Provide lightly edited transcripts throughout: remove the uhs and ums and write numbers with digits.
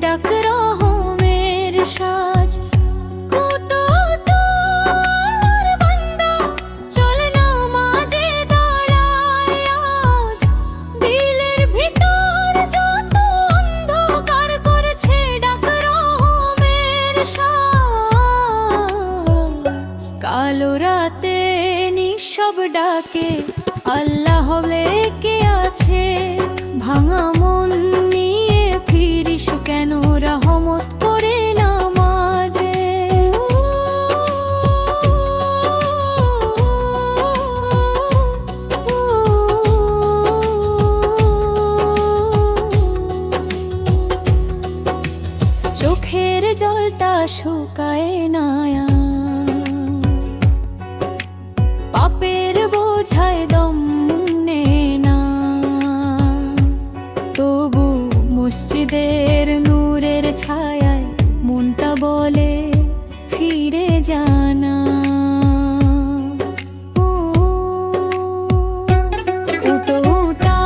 ডাক রহমের সাজ। কত তোর বান্দা চল নামাজে দাঁড়ায় আজ, দিলের ভিতর যত অন্ধকার করেছে ডাক রহমের সাজ। কালো রাতে নিঃশব ডাকে আল্লাহ লেকে আছে, ভাঙা মন নিয়ে ফিরিস কেন রহমত করে নামাজে। চোখের জলটা শুকায় না, পাপের বোঝায় দম নেয় না, তবু মসজিদের নূরের ছায়ায় মনটা বলে ফিরে জানা। উঠো উঠা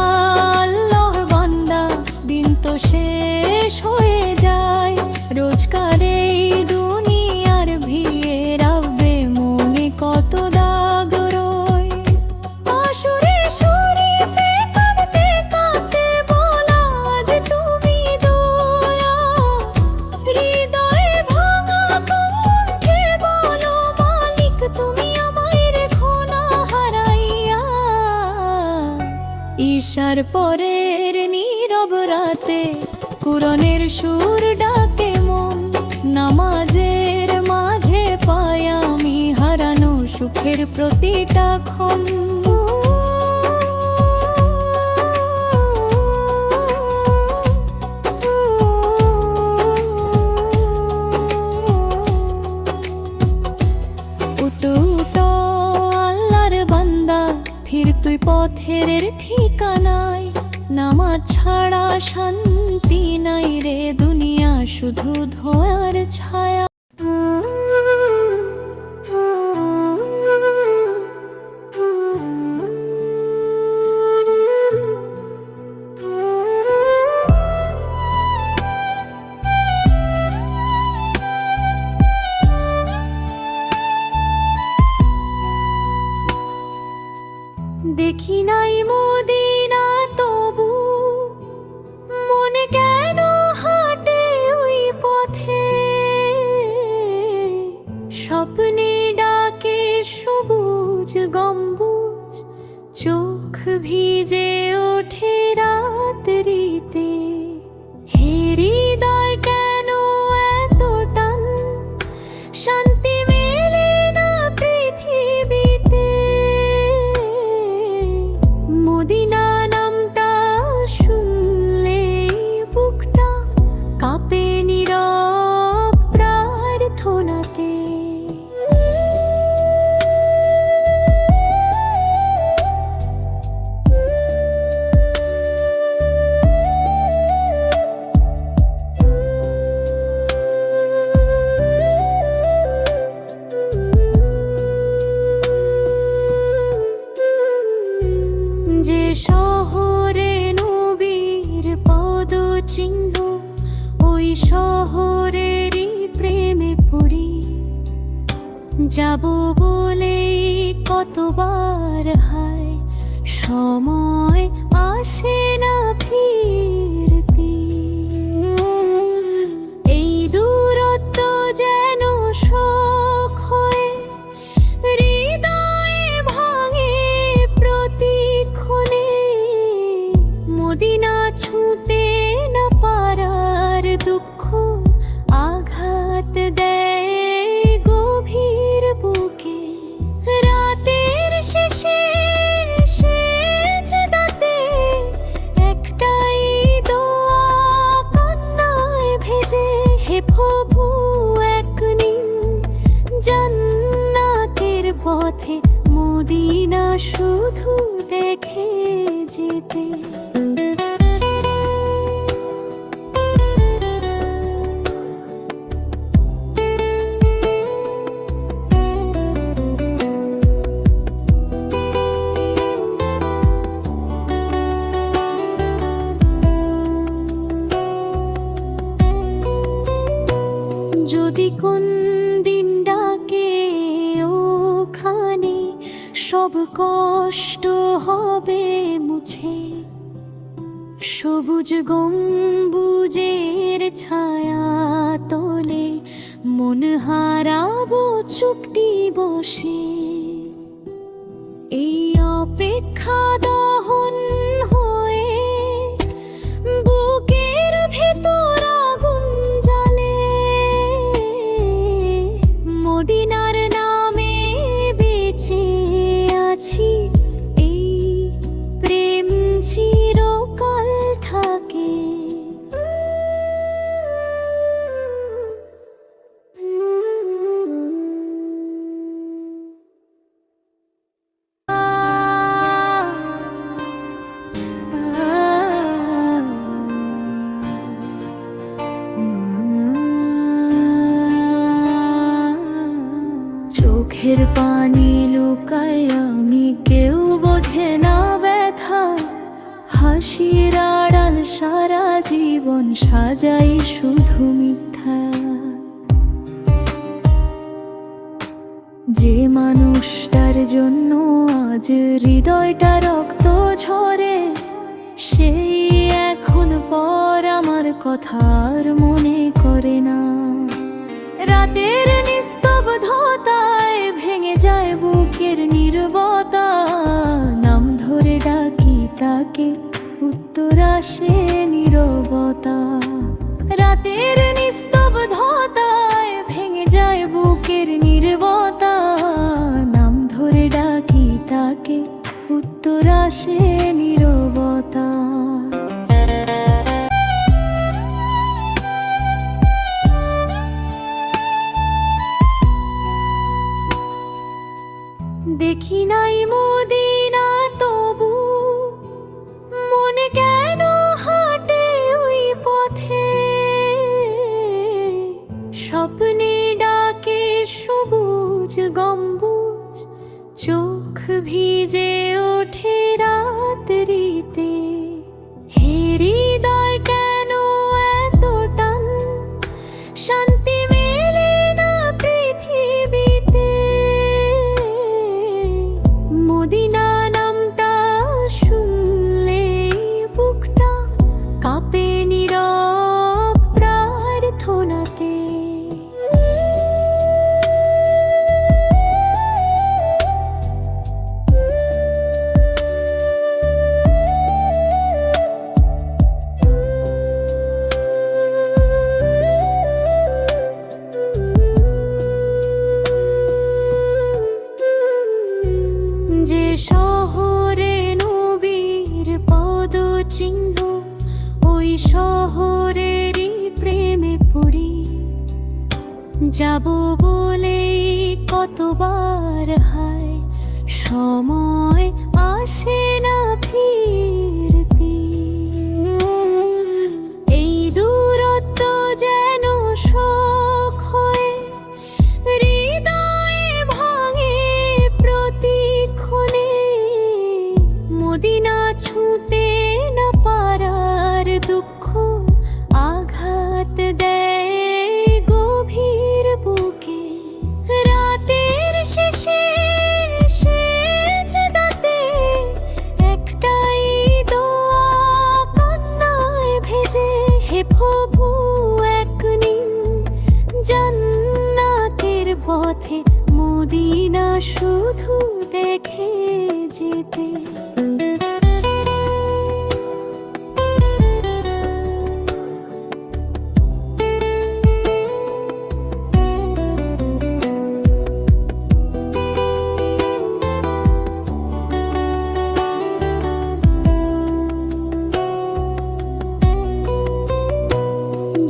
আল্লাহর বান্দা, দিন তো শেষ হয়ে যায়, রোজকার এই দুনিয়ার ভিড়ে রাখবে মনে কত দাগ রয়। আসরে শরীফে কাঁদতে কাঁদতে বলা যে তুমি দয়া, হৃদয়ে ভাঙা কণ্ঠে বলো মালিক তুমি আমায় রেখো না হারাইয়া। ঈশার পরের নীরব রাতে কুরআনের সুর ডাকে মন, নামাজের মাঝে পাই আমি হারানো সুখের প্রতিটা ক্ষণ। উঠো উঠো আল্লাহর বান্দা, ফির তুই পথের ঠিকানায়, নামাজ ছাড়া শান্তি নাই রে দুনিয়া শুধু ধোঁয়ার ছায়া। দেখি নাই মদিনা তবু মনে কেন হাঁটে ওই পথে, স্বপ্নে ডাকে সবুজ গম্বুজ, চোখ ভিজে ওঠে রাত্রিতে। হে হৃদয় কেন এত টান, শান্তি মেলে না পৃথিবীতে। মদিনা নামটা শুনলে বুকটা কাঁপে নীরব প্রার্থনাতে। যে শহরে নবীর পদচিহ্ন, ওই শহরেরই প্রেমে পড়ি, যাব বলেই কতবার হায় সময় আসে না ফিরতি। এই দূরত্ব যেন শোক হয়ে হৃদয়ে ভাঙে প্রতিক্ষণে। মদিনা ছুঁতে না পারার দুঃখ আঘাত দেয় গভীর বুকে। রাতের শেষে সেজদাতে একটাই দোয়া কান্নায় ভেজে, হে প্রভু এক নিন জান্নাতের পথে মদিনা শুধু দেখে যেতে। যদি কোন দিন ডাকে ওখানে সব কষ্ট হবে মুছে, সবুজ গম্বুজের ছায়া তোলে মন হারাবো চুপটি বসে। এই অপেক্ষা দহন হয়ে বুকের ভেতর আগুন জ্বলে, মদিনার নামে বেঁচে আছি, এই প্রেম চিরকাল থাকে। চোখের পানি লুকায় আমি, কেউ বোঝে না ব্যথা, হাসির আড়াল সারা জীবন সাজাই শুধু মিথ্যা। যে মানুষটার জন্য আজ হৃদয়টা রক্ত ঝরে, সেই এখন পর আমার কথা আর মনে করে না। রাতের নিস্তব্ধতায় ভেঙে যায় বুকের নীরবতা, নাম ধরে ডাকি তাকে, উত্তর আসে নীরবতা। রাতের নিস্তব্ধতায় ভেঙে যায় বুকের নীরবতা, নাম ধরে ডাকি তাকে, উত্তর আসে নীরবতা। দেখি নাই মদিনা তবু মনে কেন হাঁটে ওই পথে, স্বপ্নে ডাকে সবুজ গম্বুজ, চোখ ভিজে ওঠে রাত্রিতে। হে হৃদয় কেন এত টান, শান্তি মেলে না পৃথিবীতে। মদিনা নামটা শুনলে বুকটা কাঁপে নীরব প্রার্থনাতে। যে শহরে নবীর পদচিহ্ন, ওই শহরেরই প্রেমে পড়ি। যাব বলেই কতবার হায়, সময় আসে না ফিরতি। এই দূরত্ব যেন শোক হয়ে হৃদয়ে ভাঙে প্রতিক্ষণে। মদিনা ছুঁতে না পারার দুঃখ আঘাত দেয় গভীর বুকে। রাতের শেষে সেজদাতে একটাই দোয়া কান্নায় ভেজে, হে প্রভু এক নিন জান্নাতের পথে, মদিনা শুধু দেখে যেতে।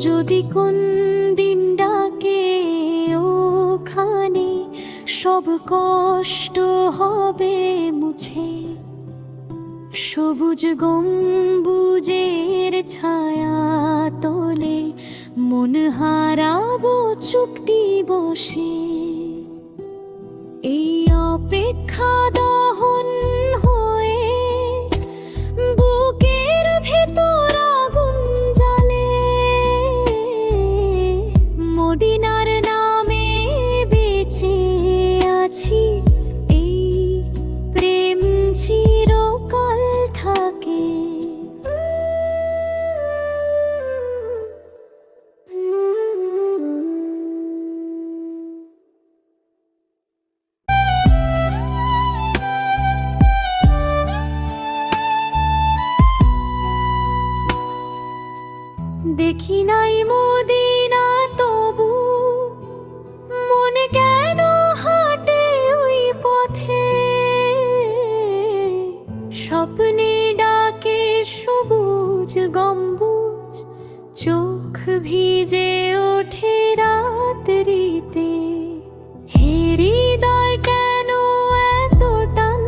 যদি কোন দিন ডাকে ওখানে সব কষ্ট হবে মুছে, সবুজ গম্বুজের ছায়া তোলে মন হারাবো চুপটি বসে। এই অপেক্ষা দহন হয়ে বুকের ভেতর আগুন জ্বলে, মদিনার নামে বেঁচে আছি, এই প্রেম চিরকাল থাকে। দেখি নাই মদিনা তবু মনে কেন হাঁটে ওই পথে, স্বপ্নে ডাকে সবুজ গম্বুজ, চোখ ভিজে ওঠে রাত্রিতে। হে হৃদয় কেন এত টান,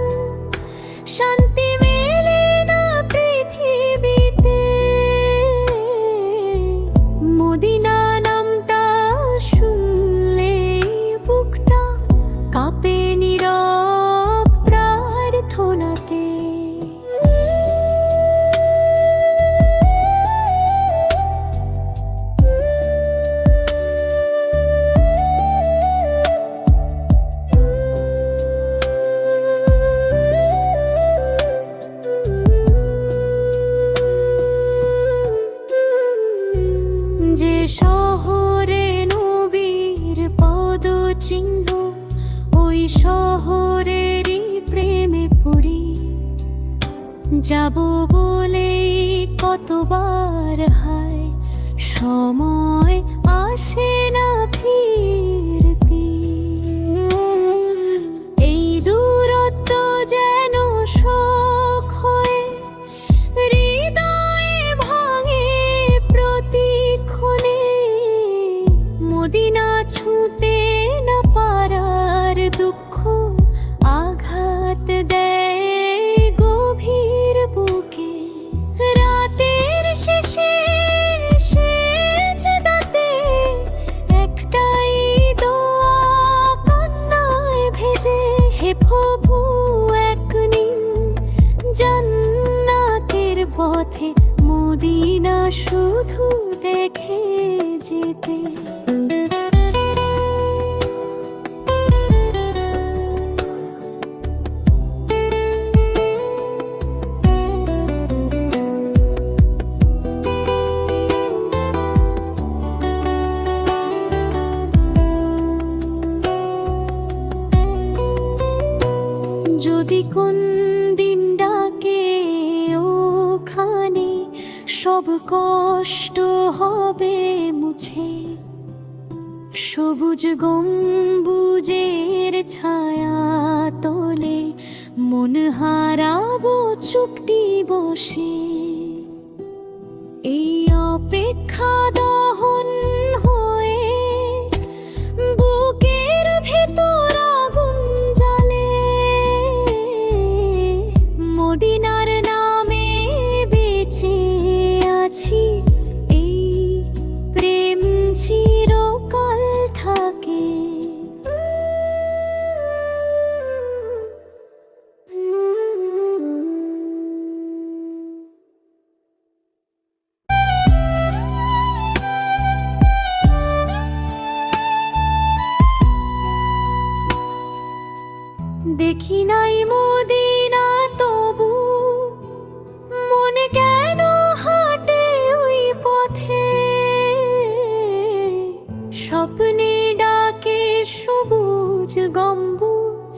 শান্তি মেলে না পৃথিবীতে। মদিনা নামটা শুনলে বুকটা কাঁপে নীরব প্রার্থনাতে। যে শহরে নবীর পদচিহ্ন, ওই শহরেরই প্রেমে পড়ি। যাব বলেই কতবার হায়, সময় আসে না ফিরতি। এই দূরত্ব যেন শোক হয়ে হৃদয়ে ভাঙে প্রতিক্ষণে। মদিনা ছুঁতে না পারার দুঃখ আঘাত দেয় গভীর বুকে। রাতের শেষে সেজদাতে একটাই দোয়া কান্নায় ভেজে, হে প্রভু এক নিন জান্নাতের পথে, মদিনা শুধু দেখে যেতে। যদি কোন দিন ডাকে ওখানে, সব কষ্ট হবে মুছে। সবুজ গম্বুজের ছায়া তোলে, মন হারাবো চুপটি বসে। এই অপেক্ষা দহন হয়ে বুকের ভেতর আগুন জ্বলে। মদিনার নামে বেঁচে আছি, এই প্রেম চিরকাল থাকে। দেখি নাই মদিনা তবু মনে কেন হাঁটে ওই পথে, স্বপ্নে ডাকে সবুজ গম্বুজ,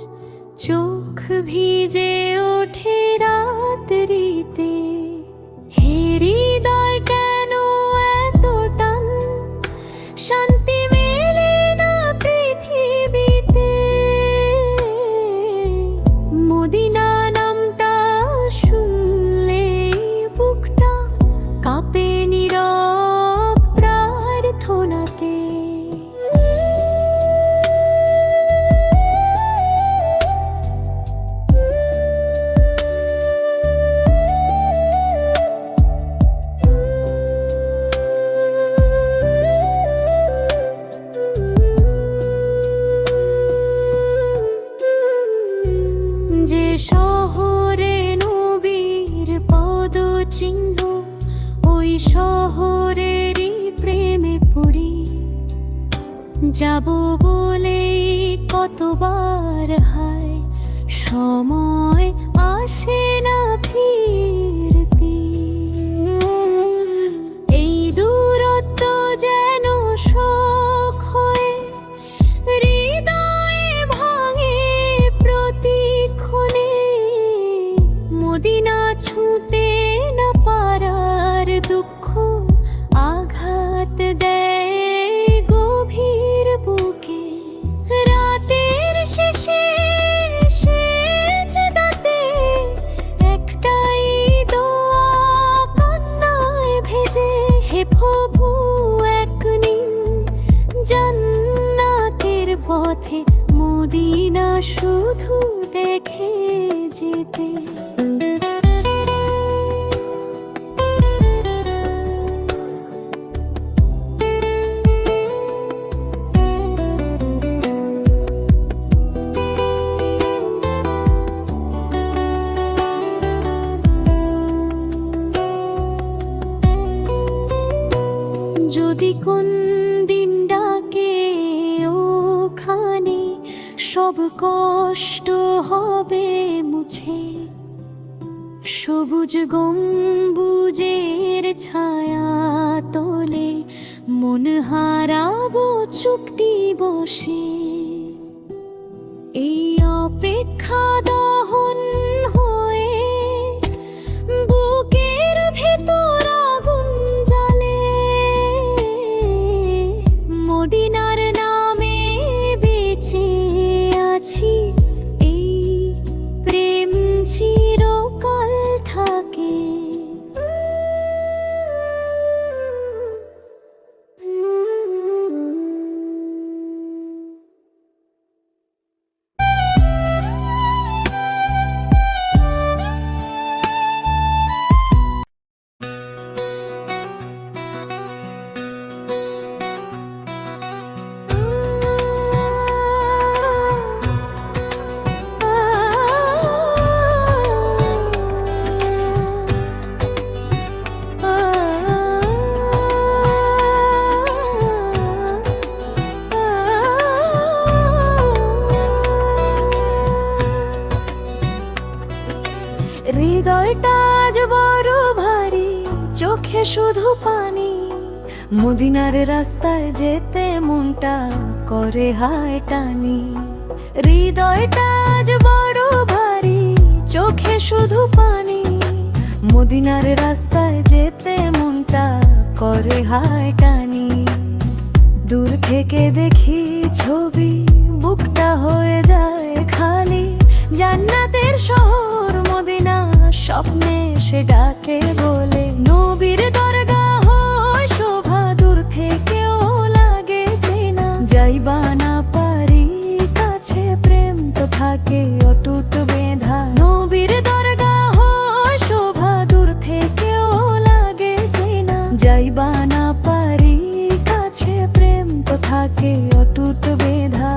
চোখ ভিজে ওঠে রাত্রিতে। হে হৃদয় কেন এত টান, শান্তি মেলে না পৃথিবীতে। মদিনা নামটা শুনলে বুকটা কাঁপে নীরব প্রার্থনাতে। যাব বলেই কতবার হায়, সময় আসে না ফিরতে। এই দূরত্ব যেন শোক হয়ে হৃদয়ে ভাঙে প্রতিক্ষণে। মদিনা ছুঁতে না পারার দুঃখ আঘাত দেয় গভীর বুকে। রাতের শেষে সেজদাতে একটাই দোয়া কান্নায় ভেজে, হে প্রভু এক নিন জান্নাতের পথে, মদিনা শুধু দেখে যেতে। যদি কোন দিন ডাকে ওখানে, সব কষ্ট হবে মুছে। সবুজ গম্বুজের ছায়া তোলে মন হারাবো চুপটি বসে। এই অপেক্ষা দহন হয়ে বুকের ভেতর আগুন জ্বালে। মদিনার নামে বেঁচে আছি, এই প্রেম চিরকাল থাকে। হৃদয়টা আজ বড় ভারী, চোখে শুধু পানি। মদিনার রাস্তায় যেতে মনটা করে হায় টানি। হৃদয়টা আজ বড় ভারী, চোখে শুধু পানি। মদিনার রাস্তায় যেতে মনটা করে হায় টানি। দূর থেকে দেখি ছবি, বুকটা হয়ে যায় খালি। জান্নাতের শহর মদিনা স্বপ্নে সে ডাকে বলে। নবীর দরগাহ শোভা দূর থেকেও লাগে চেনা। যাইবা না পারি কাছে, প্রেম তো থাকে অটুট বেঁধা। নবীর দরগাহ শোভা দূর থেকেও লাগে চেনা। যাইবা না পারি কাছে, প্রেম তো থাকে অটুট বেঁধা।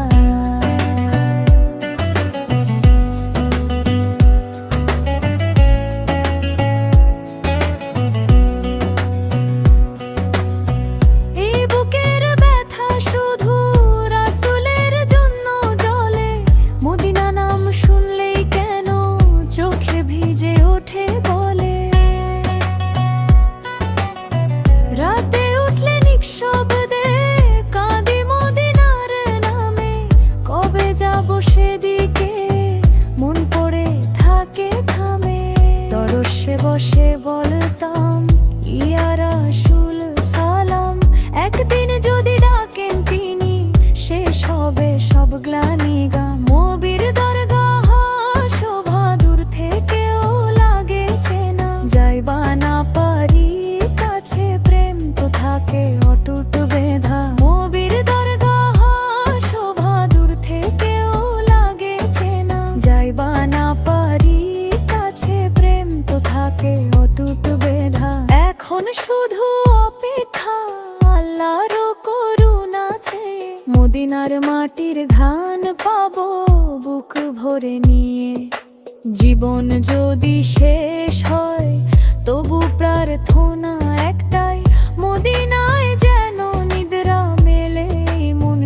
বসে বলতাম ইয়া রাসূল সালাম। একদিন যদি ডাকেন তিনি, শেষ হবে সব গ্লানি গাম। নবীর দরগাহ শোভা দূর থেকেও লাগে চেনা। যাইবা না পারি কাছে, প্রেম তো থাকে অটুট বেঁধা। নবীর দরগাহ শোভা দূর থেকেও লাগে চেনা। যাইবা না পারি কাছে, প্রেম তো থাকে অটুট বেঁধা। এখন শুধু অপেক্ষা আল্লাহর করুণা চেয়ে। মদিনার মাটির ঘ্রাণ পাবো বুক ভরে নিয়ে। জীবন যদি শেষ হয় তবু প্রার্থনা একটাই, মদিনায় যেন নিদ্রা মেলে মন।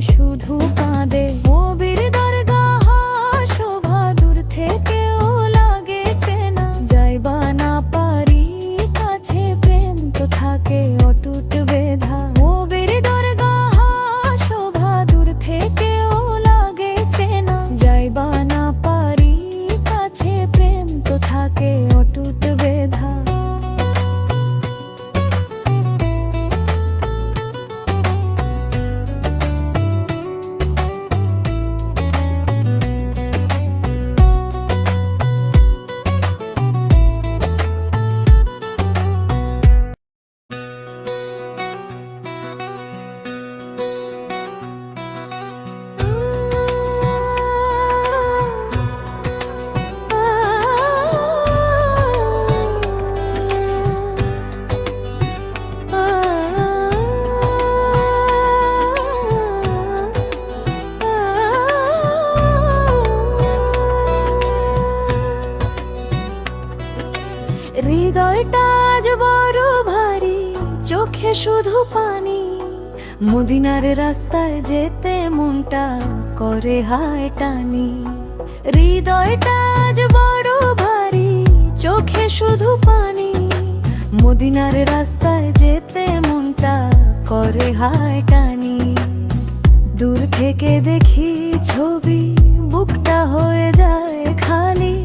শুধু পানি। মদিনার রাস্তায় যেতে মনটা করে হায় টানি। হৃদয়টা আজ বড় ভারী, চোখে শুধু পানি। মদিনার রাস্তায় যেতে মনটা করে হায় টানি। দূর থেকে দেখি ছবি, বুকটা হয়ে যায় খালি।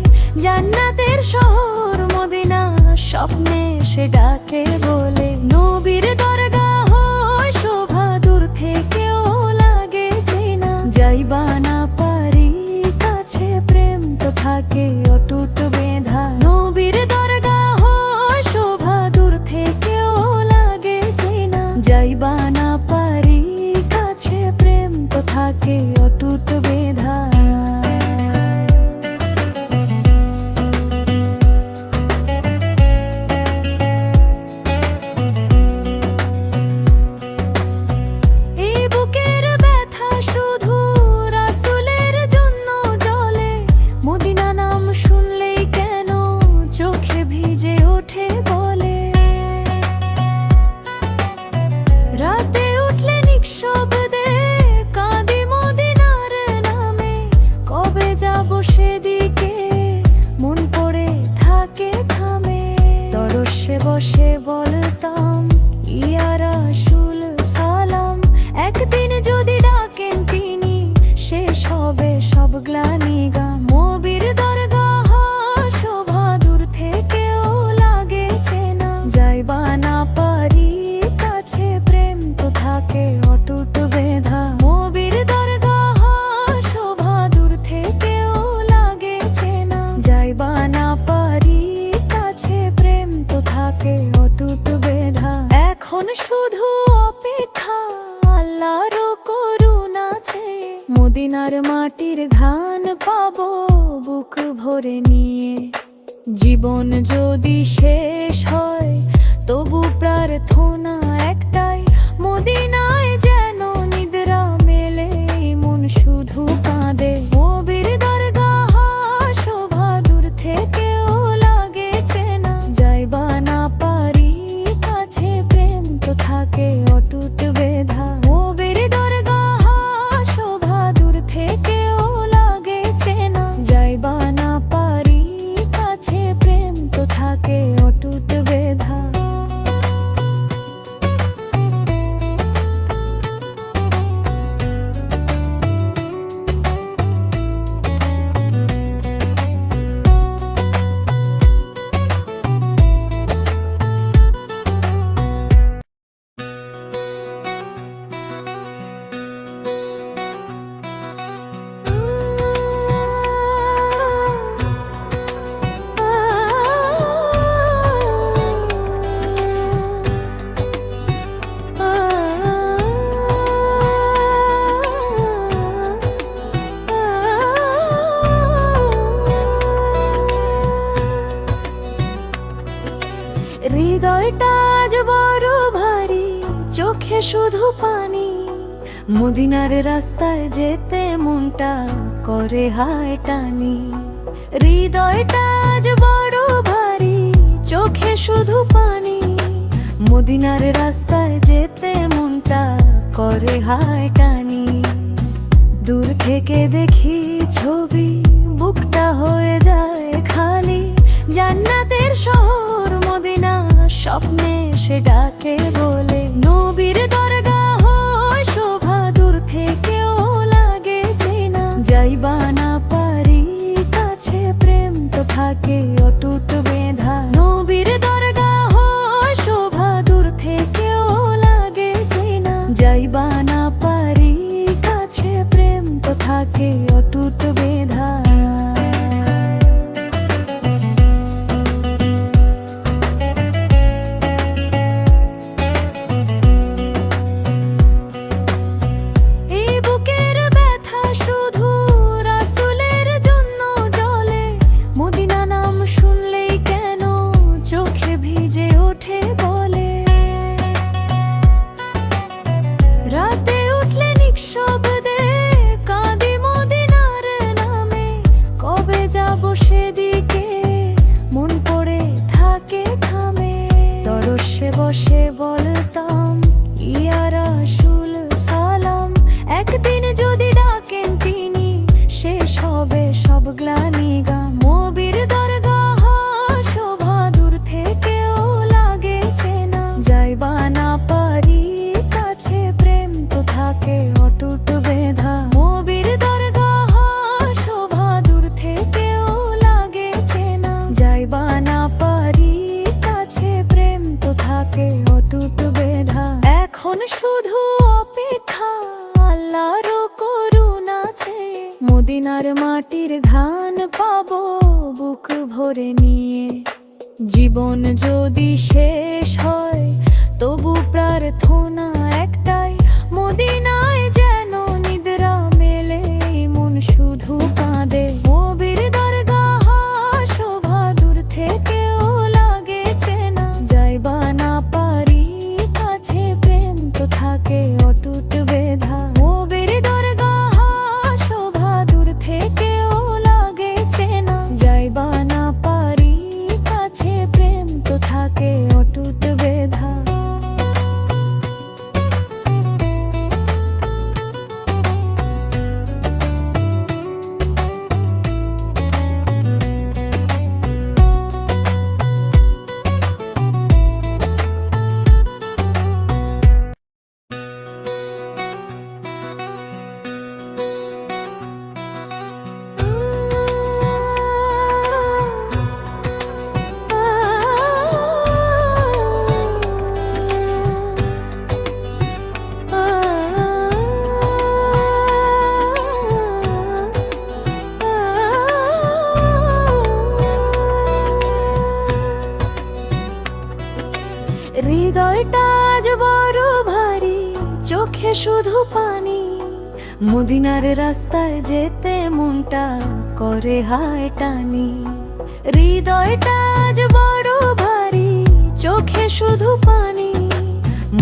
জান্নাতের শহর মদিনা, স্বপ্নে সে ডাকে বলে। নবীর দরগাহ শোভা, দূর থেকেও লাগে চেনা। যাইবা না পারি কাছে, প্রেম তো থাকে অটুট বেঁধা। নবীর দরগাহ শোভা, দূর থেকেও লাগে চেনা। যাইবা না পারি কাছে, প্রেম তো থাকে অটুট বেঁধা। সেদিকে মন পড়ে থাকে থামে। তরসে বসে বলতাম ইয়া রাসূল সালাম। একদিন যদি ডাকেন তিনি, শেষ হবে সব গ্লানি গাম। নবীর দরগাহ শোভা, দূর থেকেও লাগে চেনা। যাইবা না পারি কাছে, প্রেম তো থাকে অটুট বেঁধা। নবীর দরগাহ শোভা, দূর থেকেও লাগে চেনা। যাইবা না পারি কাছে, প্রেম তো থাকে অটুট বেঁধা। এখন শুধু অপেক্ষা আল্লাহর করুণা চেয়ে। মদিনার মাটির ঘ্রাণ পাবো বুক ভরে নিয়ে। জীবন যদি শেষ হয় তবু প্রার্থনা একটাই, মদিনায় যেন নিদ্রা মেলে। মন শুধু কাঁদে। নবীর দরগাহ শোভা, দূর থেকেও লাগে চেনা। যাইবা না পারি কাছে, প্রেম তো থাকে অটুট বেঁধা। নবীর দরগাহ শোভা, দূর থেকেও লাগে চেনা। যাইবা না পারি কাছে, প্রেম তো থাকে অটুট বেঁধা। হৃদয়টা আজ বড় ভারী, চোখে শুধু পানি। মদিনার রাস্তায় যেতে মনটা করে হায় টানি। হৃদয়টা আজ বড় ভারী, চোখে শুধু পানি। মদিনার রাস্তায় যেতে মনটা করে হায় টানি। দূর থেকে দেখি ছবি, বুকটা হয়ে যায় খালি। জান্নাতের শহর মদিনা, স্বপ্নে সে ডাকে বলে। নবীর দরগাহ শোভা, দূর থেকেও লাগে চেনা। যাইবা না পারি কাছে, প্রেম তো থাকে অটুট বেঁধা। নবীর দরগাহ শোভা, দূর থেকেও লাগে চেনা। যাইবা না পারি কাছে, প্রেম তো থাকে অটুট বেঁধা। রাতে উঠলে নিঃশব্দে কাঁদি মদিনা। মদিনার মাটির ঘ্রাণ পাবো বুক ভরে নিয়ে। জীবন যদি শেষ হয় তবু প্রার্থনা একটাই, মদিনায় যেন নিদ্রা মেলে মন শুধু কাঁদে। নবীর দরগাহ শোভা দূর থেকেও লাগে চেনা, যাইবা না পারি কাছে প্রেম তো থাকে অটুট বেধা। নবীর দরগাহ শোভা দূর থেকেও লাগে চেনা, যাইবা না পারি কাছে প্রেম তো থাকে অটুট বেধা। হৃদয়টা আজ বড় ভারী, চোখে শুধু পানি। মদিনার রাস্তায় যেতে মনটা করে হায় টানি। হৃদয়টা আজ বড় ভারী, চোখে শুধু পানি।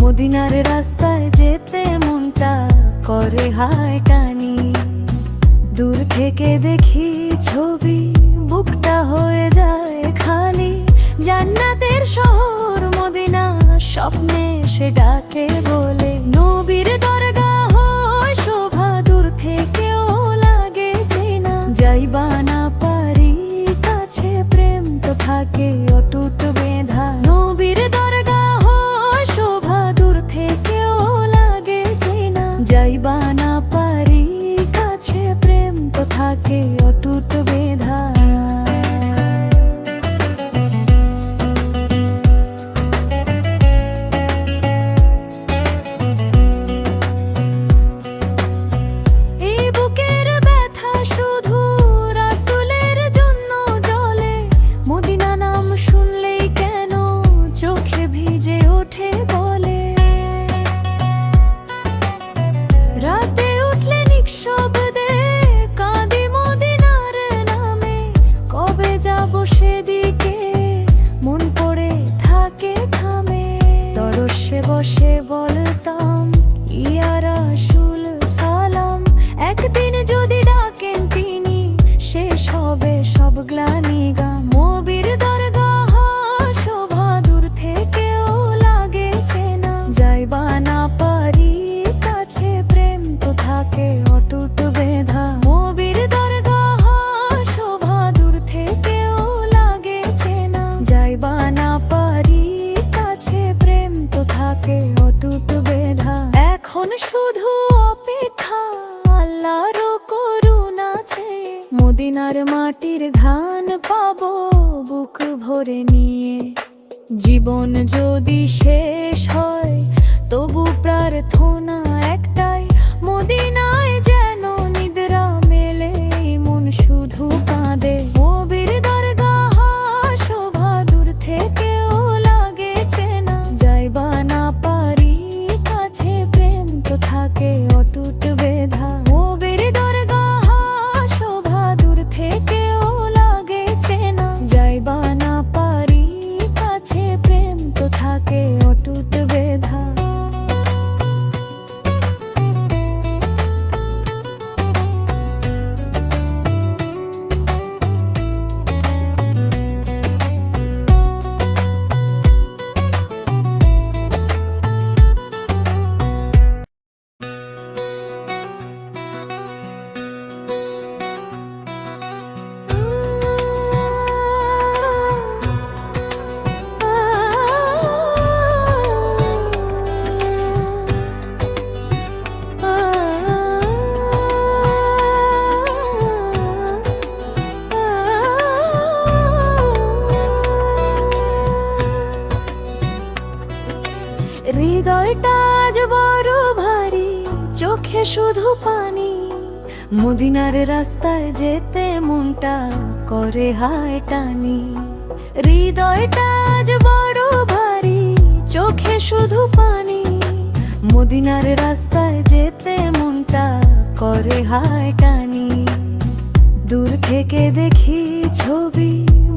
মদিনার রাস্তায় যেতে মনটা করে হায় টানি। দূর থেকে দেখি ছবি, বুকটা হয়ে যায় খালি। জান্নাতের শহর মদিনা স্বপ্নে সে ডাকে বলে। নবীর দরগাহ শোভা দূর থেকেও লাগে চেনা, যাইবা না পারি কাছে প্রেম তো থাকে অটুট বেধা। নবীর দরগাহ শোভা দূর থেকেও লাগে চেনা, যাইবা না পারি কাছে প্রেম তো থাকে অটুট বেধা। সেদিকে মন পড়ে থাকে থামে, তরসে বসে বলতাম ইয়া রাসূল সালাম। একদিন যদি ডাকেন তিনি শেষ হবে সব গ্লানি গাম। নবীর দরগাহ শোভা দূর থেকেও লাগে চেনা, যাইবা না পারি কাছে প্রেম তো থাকে অটুট বেধা। নবীর দরগাহ শোভা দূর থেকেও যাইবা না পারি কাছে প্রেম তো থাকে অটুট বেধা। এখন শুধু অপেক্ষা আল্লাহর করুণা চেয়ে, মদিনার মাটির ঘ্রাণ পাবো বুক ভরে নিয়ে। জীবন যদি শেষ হয় তবু প্রার্থনা একটাই, মদিনায় যেন নিদ্রা মেলে মন শুধু কাঁদে। নবীর দরগাহ শোভা দূর থেকেও লাগে চেনা, যাইবা না পারি কাছে প্রেম তো থাকে অটুট বেধা। নবীর দরগাহ শোভা দূর থেকেও লাগে চেনা, যাইবা না পারি কাছে প্রেম তো থাকে অটুট বেধা। হৃদয়টা আজ বড় ভারী, চোখে শুধু পানি। মদিনার রাস্তায় যেতে মনটা করে হায় টানি, হৃদয়টা আজ বড় ভারী, চোখে শুধু পানি। মদিনার রাস্তায় যেতে মনটা করে হায় টানি, দূর থেকে দেখি ছবি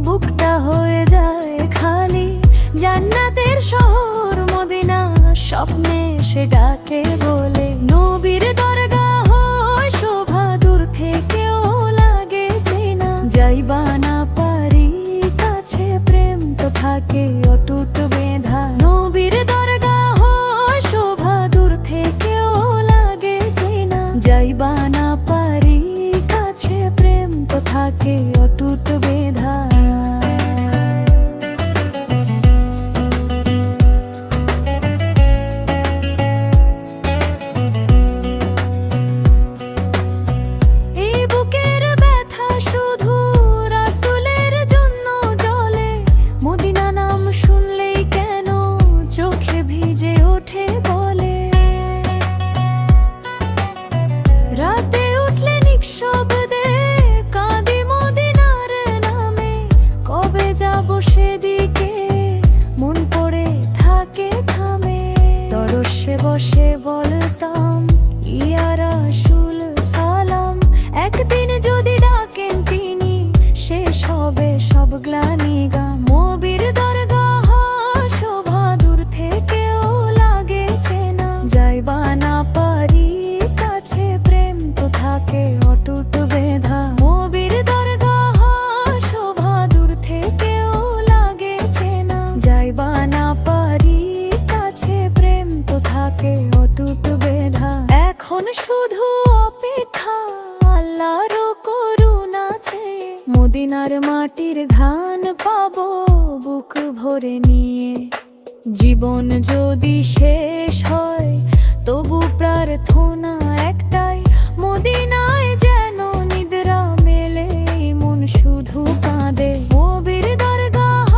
বুকটা হয়ে যায় খালি। জান্নাতের শহর মদিনা স্বপ্নে সে ডাকে বলে, নবীর দরগাহ শোভা দূর থেকেও লাগে চেনা। যাইবা না পারি কাছে প্রেম তো থাকে অটুট বেঁধা, নবীর দরগাহ শোভা দূর থেকেও লাগে চেনা। যাইবা না পারি কাছে প্রেম তো থাকে অটুট বেঁধা। রাতে উঠলে নিঃশব্দে কাঁদি মদিনার নামে, কবে যাব সেদিকে মন পড়ে থাকে থামে। তরসে বসে বলতাম ইয়া রাসূল সালাম, একদিন যদি ডাকেন তিনি শেষ হবে সব গ্লানি গাম। নবীর দরগাহ শোভা দূর থেকেও লাগে চেনা, যাইবা না পারি কাছে প্রেম তো থাকে অটুট বেঁধা। নবীর দরগাহ শোভা দূর থেকেও লাগে চেনা, যাইবা না পারি কাছে প্রেম তো থাকে অটুট বেঁধা। এখন শুধু অপেক্ষা আল্লাহর করুণা চেয়ে, মদিনার মাটির ঘ্রাণ পাবো বুক ভরে নিয়ে। জীবন যদি শেষ হয় তবু প্রার্থনা একটাই, মদিনায় যেন নিদ্রা মেলে মন শুধু কাঁদে। নবীর দরগাহ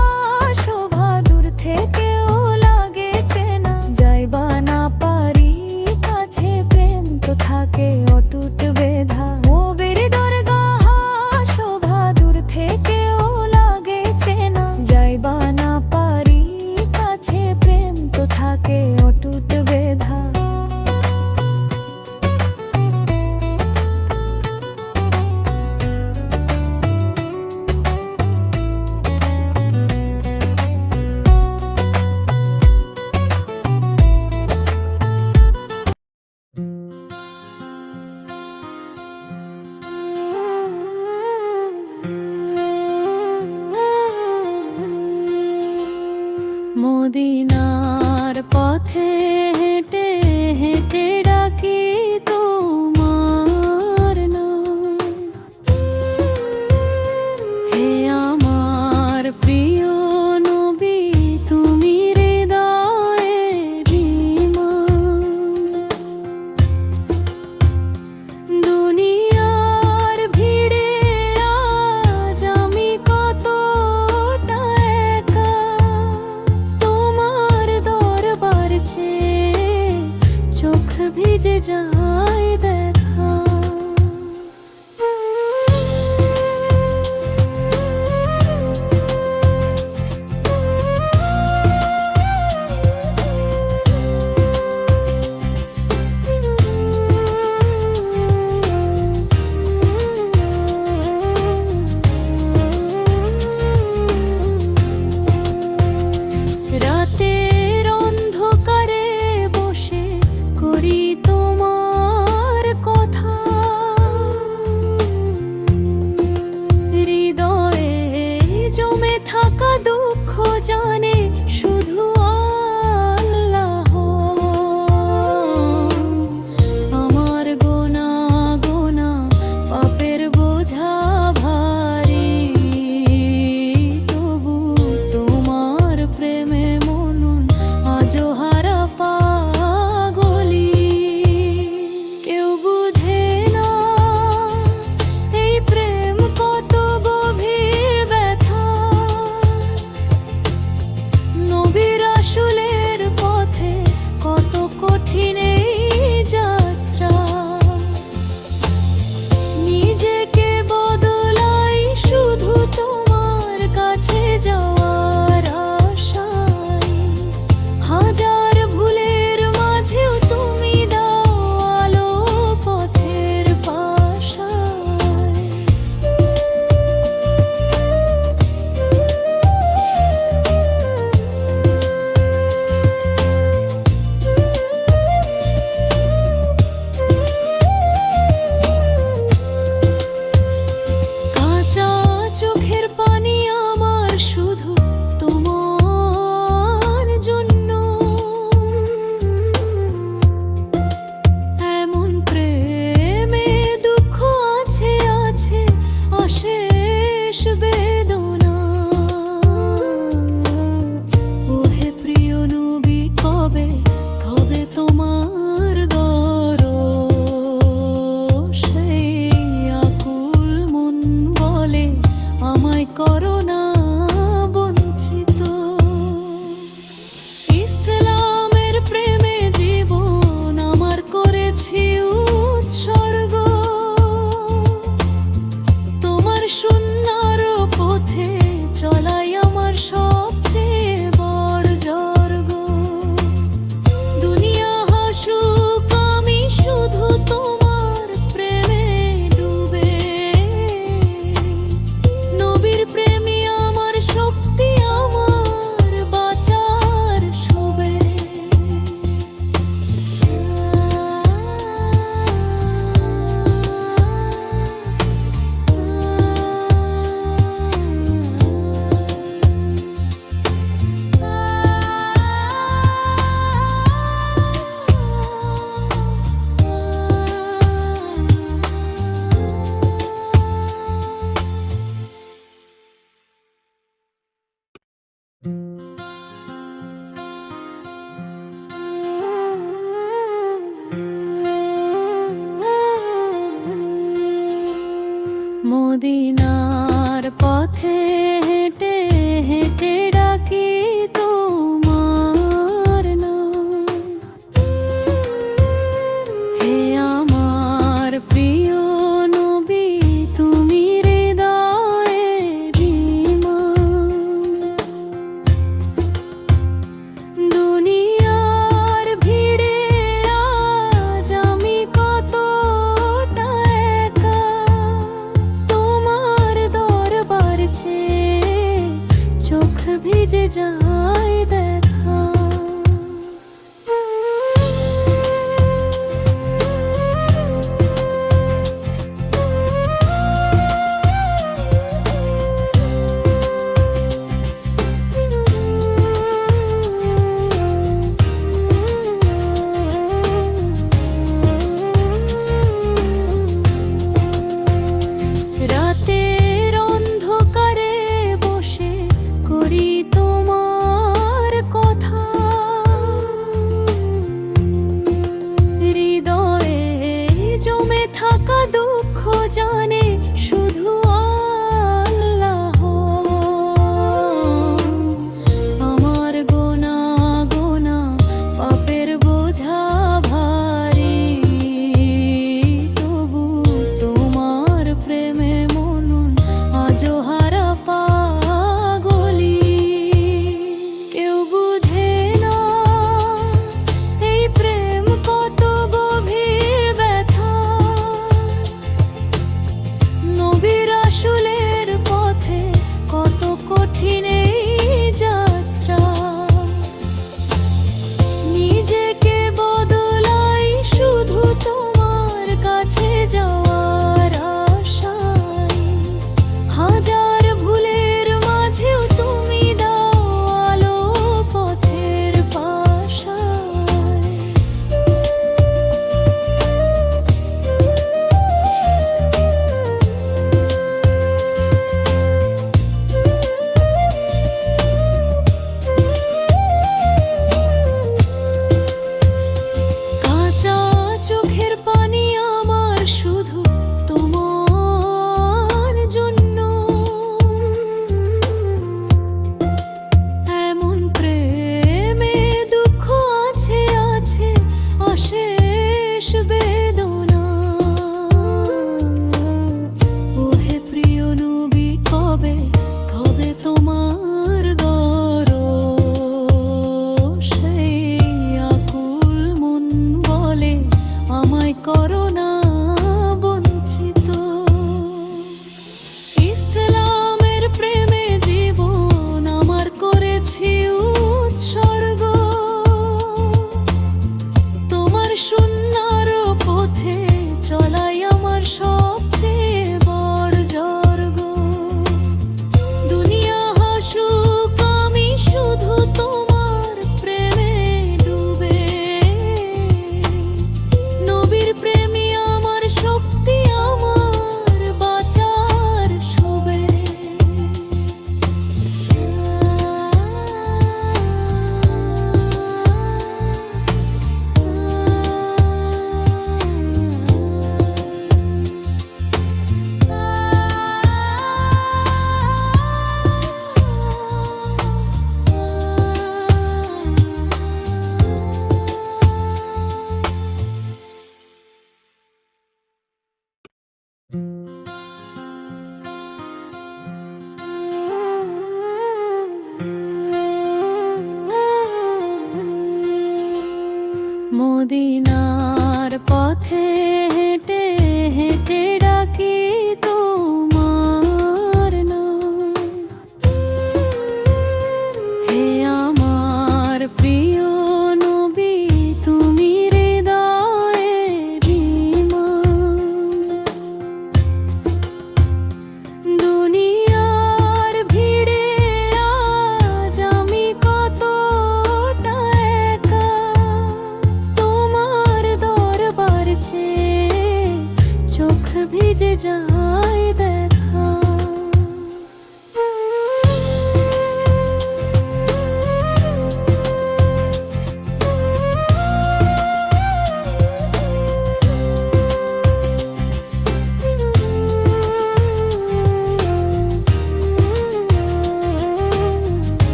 শোভা দূর থেকেও লাগে চেনা, যাইবা না পারি কাছে প্রেম তো থাকে অটুট বেঁধা। নবীর দরগাহ শোভা দূর থেকেও লাগে চেনা, যাইবা না পারি কাছে প্রেম তো থাকে অটুট বেঁধা। যাওয়ার আশায়, হাজার ভুলের মাঝেও তুমি দাও আলো পথের পাশায়। কাঁচা চোখের পানি আমার শুধু তোমার জন্য, এমন প্রেমে দুঃখ আছে, আছে অশেষ বেদনা। ওহে প্রিয় নবী, কবে কবে তোমার দরস? সেই আকুল মন বলে আমায় করো না বঞ্চিত। ইসলামের প্রেমে জীবন আমার করেছি উৎসর্গ, তোমার সুন্নাহর পথে চলাই আমার সবচেয়ে বড় জর্গ। দুনিয়া হাসুক, আমি শুধু তোমার প্রেমে ডুবে। নবীর প্রেমই আমার শক্তি, আমার বাঁচার শুবে। মদিনার পথে হেঁটে হেঁটে ডাকি তোমার নাম, হে আমার প্রিয় নবী, তুমি হৃদয়ের ইমাম। দুনিয়ার ভিড়ে আজ আমি কতটা একা, তোমার দরবার চেয়ে চোখ ভিজে যায় দেখা। রাতের অন্ধকারে বসে করি তোমার কথা, হৃদয়ে জমে থাকা দুঃখ জানে শুধু আল্লাহ। আমার গোনা গোনা পাপের বোঝা ভারী, তবু তোমার প্রেমে মন আজও হারা পাগলি। কেউ বুঝে না এই প্রেম কত গভীর ব্যথা, নবীর আসলের পথে কত কঠিন এই যাত্রা। নিজেকে বদলাই শুধু তোমার কাছে যাওয়ার আশায়, হাজার ভুলের মাঝেও তুমি দাও আলো পথের পাশায়। কাঁচা চোখের পানি আমার শুধু যায় দেখা।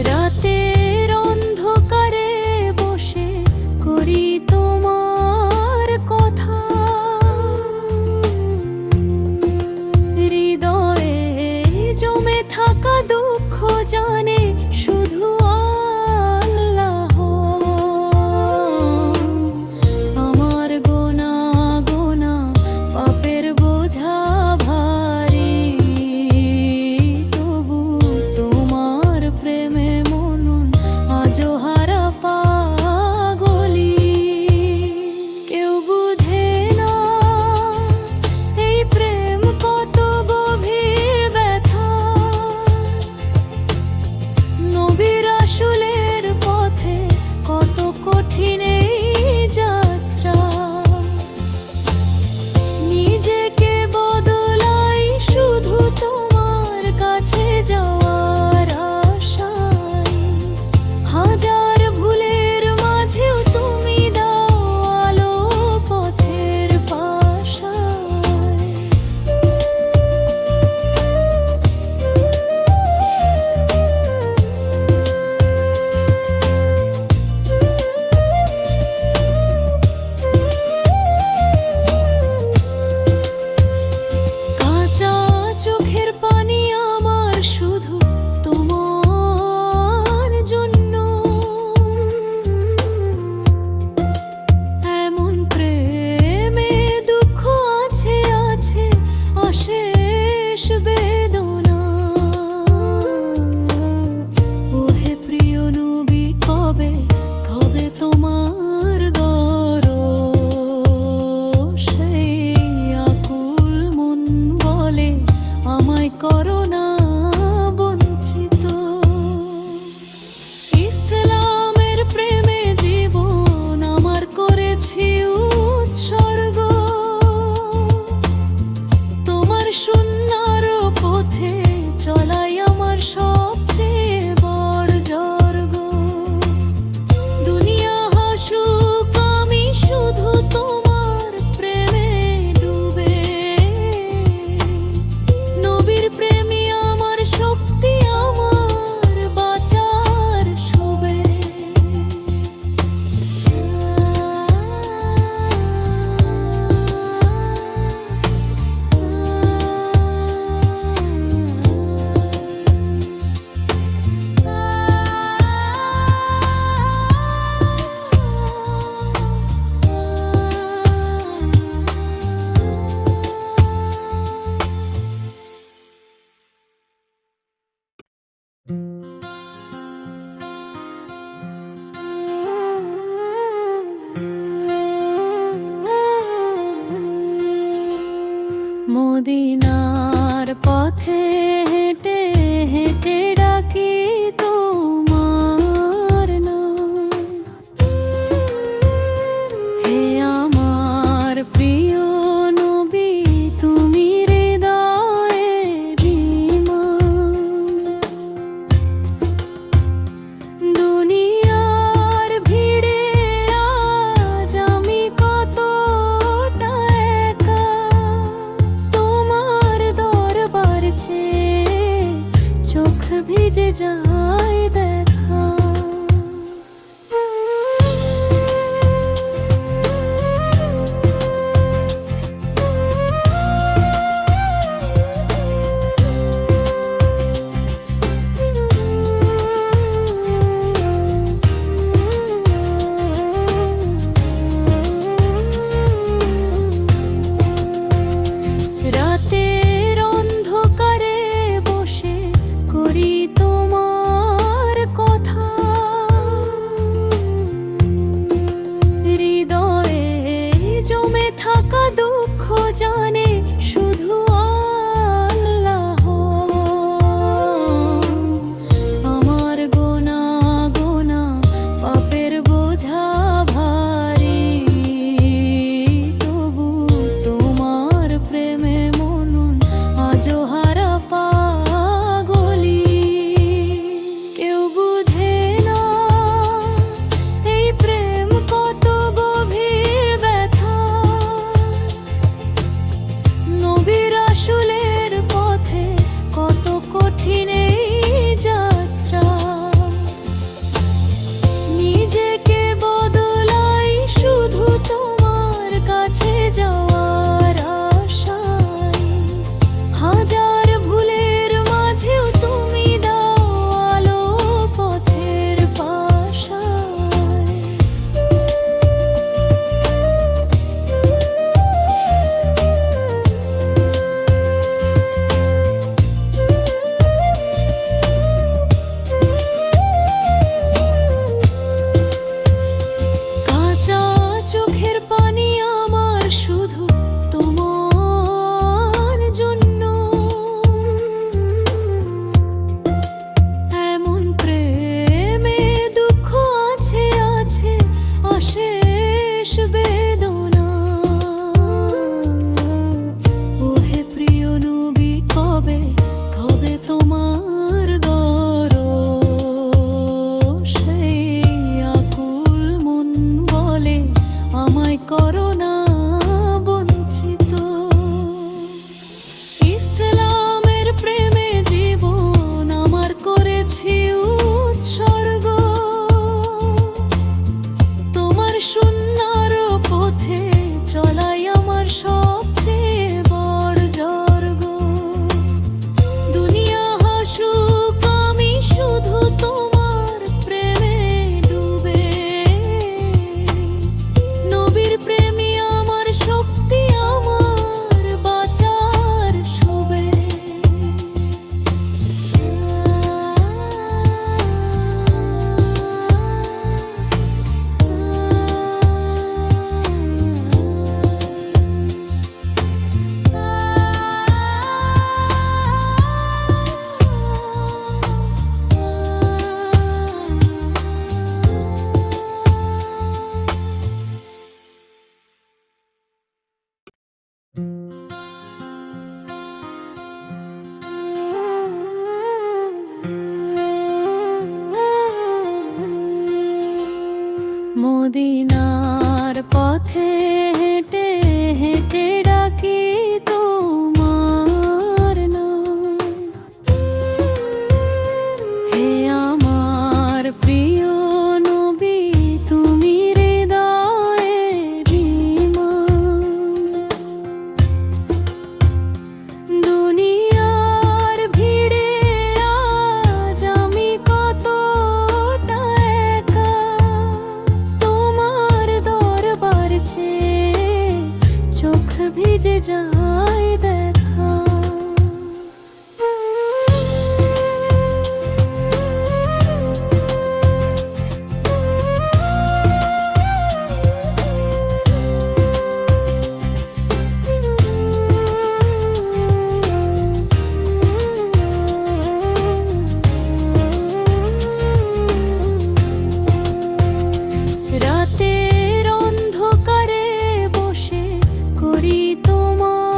রাতের অন্ধকারে বসে করি তোমার কথা, হৃদয়ে জমে থাকা দুঃখ জানে শুধু আল্লাহ। আমার গোনা গোনা পাপের বোঝা ভারী, তবু তোমার প্রেমে মন আজও হারা পাগলি। কেউ বুঝে না এই প্রেম কত গভীর ব্যথা, নবীর রাসূলের পথে কত কঠিন এই যাত্রা। নিজেকে বদলাই শুধু তোমার কাছে যাওয়ার আশায়, হাজার ভুলের মাঝেও তুমি দাও আলো পথের পাশায়। কাঁচা চোখের পানি আমার শুধু তোমার জন্য, এমন প্রেমে দুঃখ আছে আছে অশেষ বেদনা। ওহে প্রিয় নবী, কবে কবে তোমার দরস? সেই আকুল মন বলে আমায় করো না বঞ্চিত। ইসলামের প্রেমে জীবন আমার করেছি উৎসর্গ, তোমার সুন্নাহর পথে চলাই আমার সবচেয়ে বড় জর্গ। দুনিয়া হাসুক আমি শুধু তোমার প্রেমে ডুবে, নবীর প্রেমী আমার শক্তি, আমার বাঁচার শুবে। মদিনার পথে হেঁটে হেঁটে ডাকি তোমার নাম, হে আমার প্রিয় নবী, তুমি হৃদয়ের ইমাম। দুনিয়ার ভিড়ে আজ আমি কতটা একা, তোমার দরবার চেয়ে চোখ ভিজে যায় দেখা। রাতের অন্ধকারে বসে করি তোমার কথা, হৃদয়ে জমে থাকা দুঃখ জানে শুধু আল্লাহ। আমার গোনা গোনা পাপের বোঝা ভারী, আমায় করো না বঞ্চিত। ইসলামের প্রেমে জীবন আমার করেছি উৎসর্গ, তোমার সুন্নাহর পথে চলাই আমার সবচেয়ে বড় স্বর্গ। দুনিয়া হাসুক আমি শুধু তোমার প্রেমে ডুবে, নবীর প্রেমী আমার শক্তি, আমার বাঁচার শুবে। মদিনার পথে হেঁটে হেঁটে ডাকি তোমার নাম, হে আমার প্রিয় নবী, তুমি হৃদয়ের ইমাম। দুনিয়ার ভিড়ে আজ আমি কতটা একা, তোমার দরবার চেয়ে চোখ ভিজে যায় দেখা। রাতের অন্ধকারে বসে করি তোমার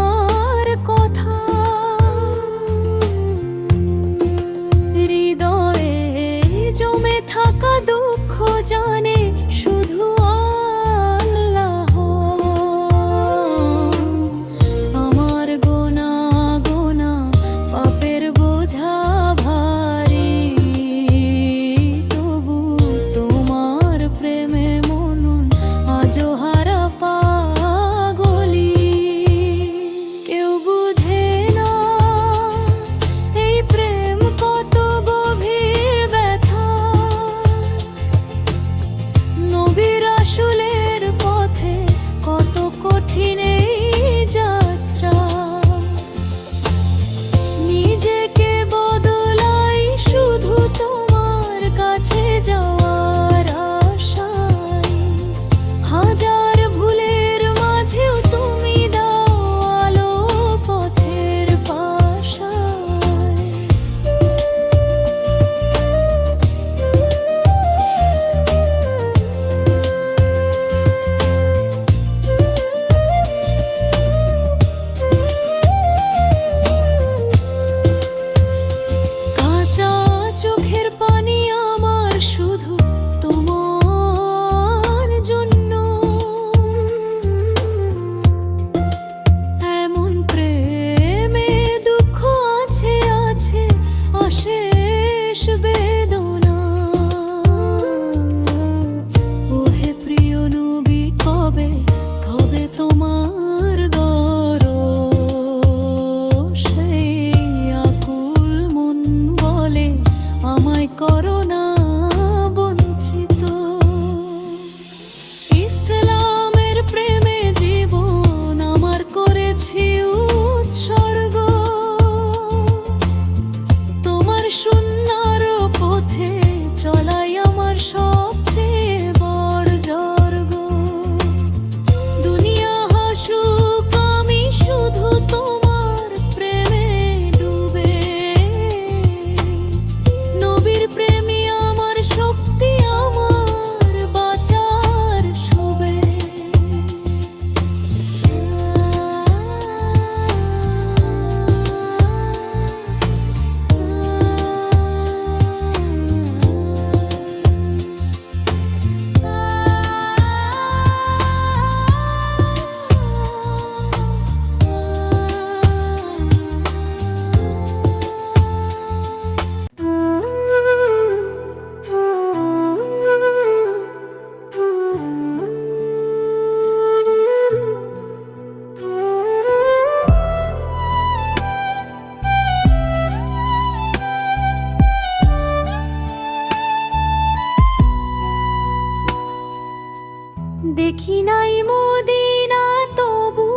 দেখি নাই মদিনা তবু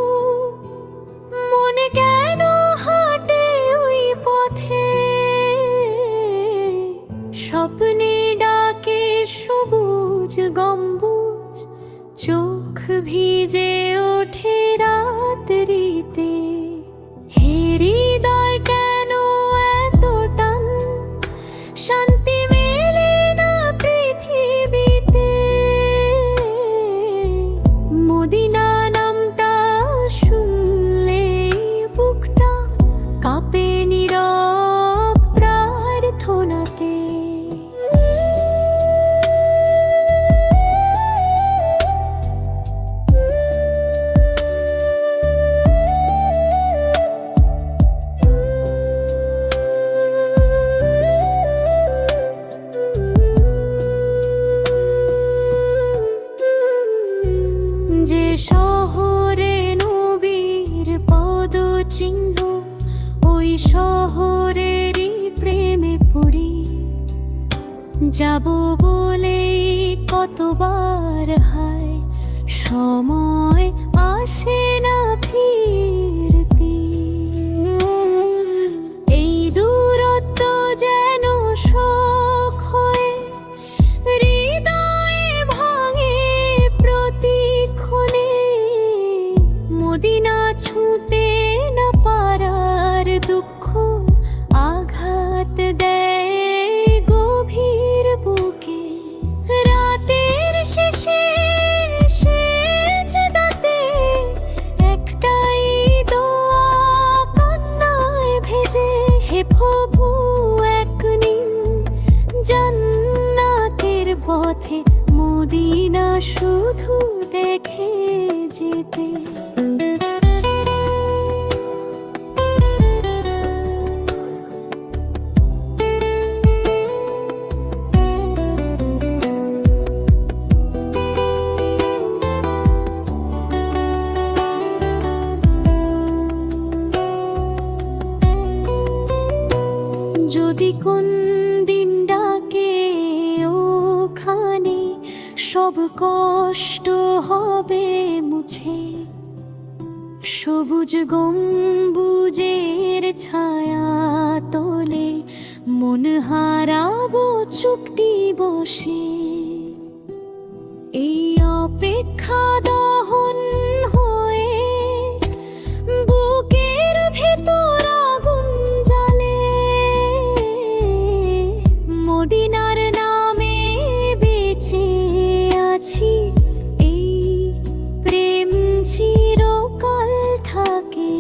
মনে কেন হাঁটে ওই পথে, স্বপ্নে ডাকে সবুজ গম্বুজ, চোখ ভিজে ওঠে রাত্রিতে। হে হৃদয় কেন এত টান, শান্তি মেলে না পৃথিবীতে। মদিনা নামটা শুনলে বুকটা কাঁপে নীরব প্রার্থনাতে। যে শহরে নবীর পদচিহ্ন, ওই শহরেরই প্রেমে পড়ি। যাব বলেই কতবার হায়, সময় আসে না ফিরতি। এই দূরত্ব যেন শোক হয়ে হৃদয়ে ভাঙে প্রতিক্ষণে। মদিনা ছুঁতে না পারার দুঃখ আঘাত দেয় গভীর বুকে। রাতের শেষে সেজদাতে একটাই দোয়া কান্নায় ভেজে, হে প্রভু এক নিন জান্নাতের পথে, মদিনা শুধু দেখে যেতে। যদি কোন দিন ডাকে ওখানে, সব কষ্ট হবে মুছে। সবুজ গম্বুজের ছায়া তোলে মন হারাবো চুপটি বসে। এই অপেক্ষা দহন হয়ে বুকের ভেতর আগুন জ্বালে। মদিনার নামে বেঁচে আছি, এই প্রেম চিরকাল থাকে।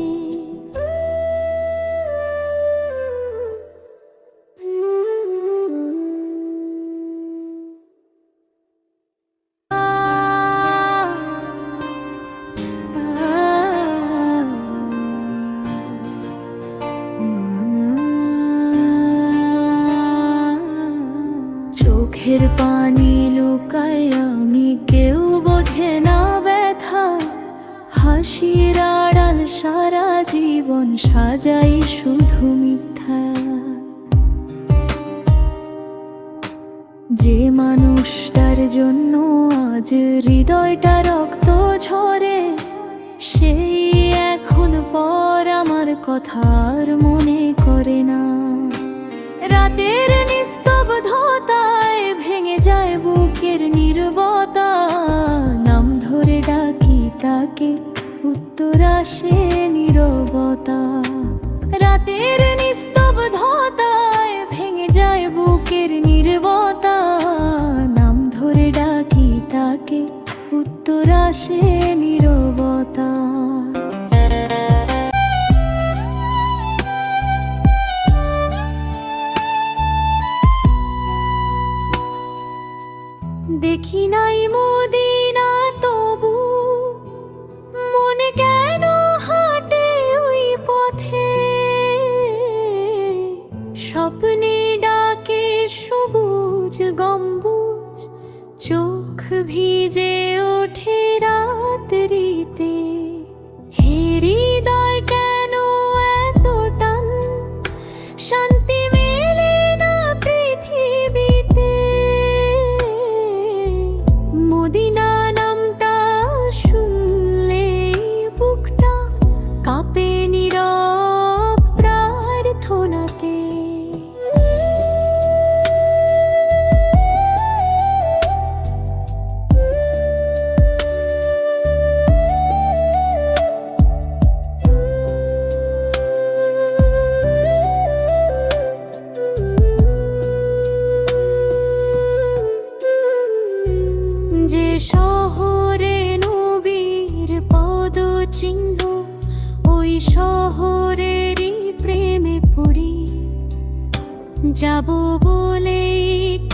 চোখের পানি লুকায় আমি, কেউ বোঝে না ব্যথা। হাসির আড়াল সারা জীবন সাজাই শুধু মিথ্যা। যে মানুষটার জন্য আজ হৃদয়টা রক্ত ঝরে, সেই এখন পর আমার কথা আর মনে করে না। রাতের নিস্তব্ধতায় ভেঙে যায় বুকের নীরবতা, নাম ধরে ডাকি তাকে, উত্তর আসে নীরবতা। রাতের নিস্তব্ধতায় ভেঙে যায় বুকের নীরবতা, নাম ধরে ডাকি তাকে, উত্তর আসে নীরবতা। দেখি নাই মদিনা তবু মনে কেন হাঁটে ওই পথে। স্বপ্নে ডাকে সবুজ গম্বুজ, চোখ ভিজে ওঠে রাত্রি। যাব বলেই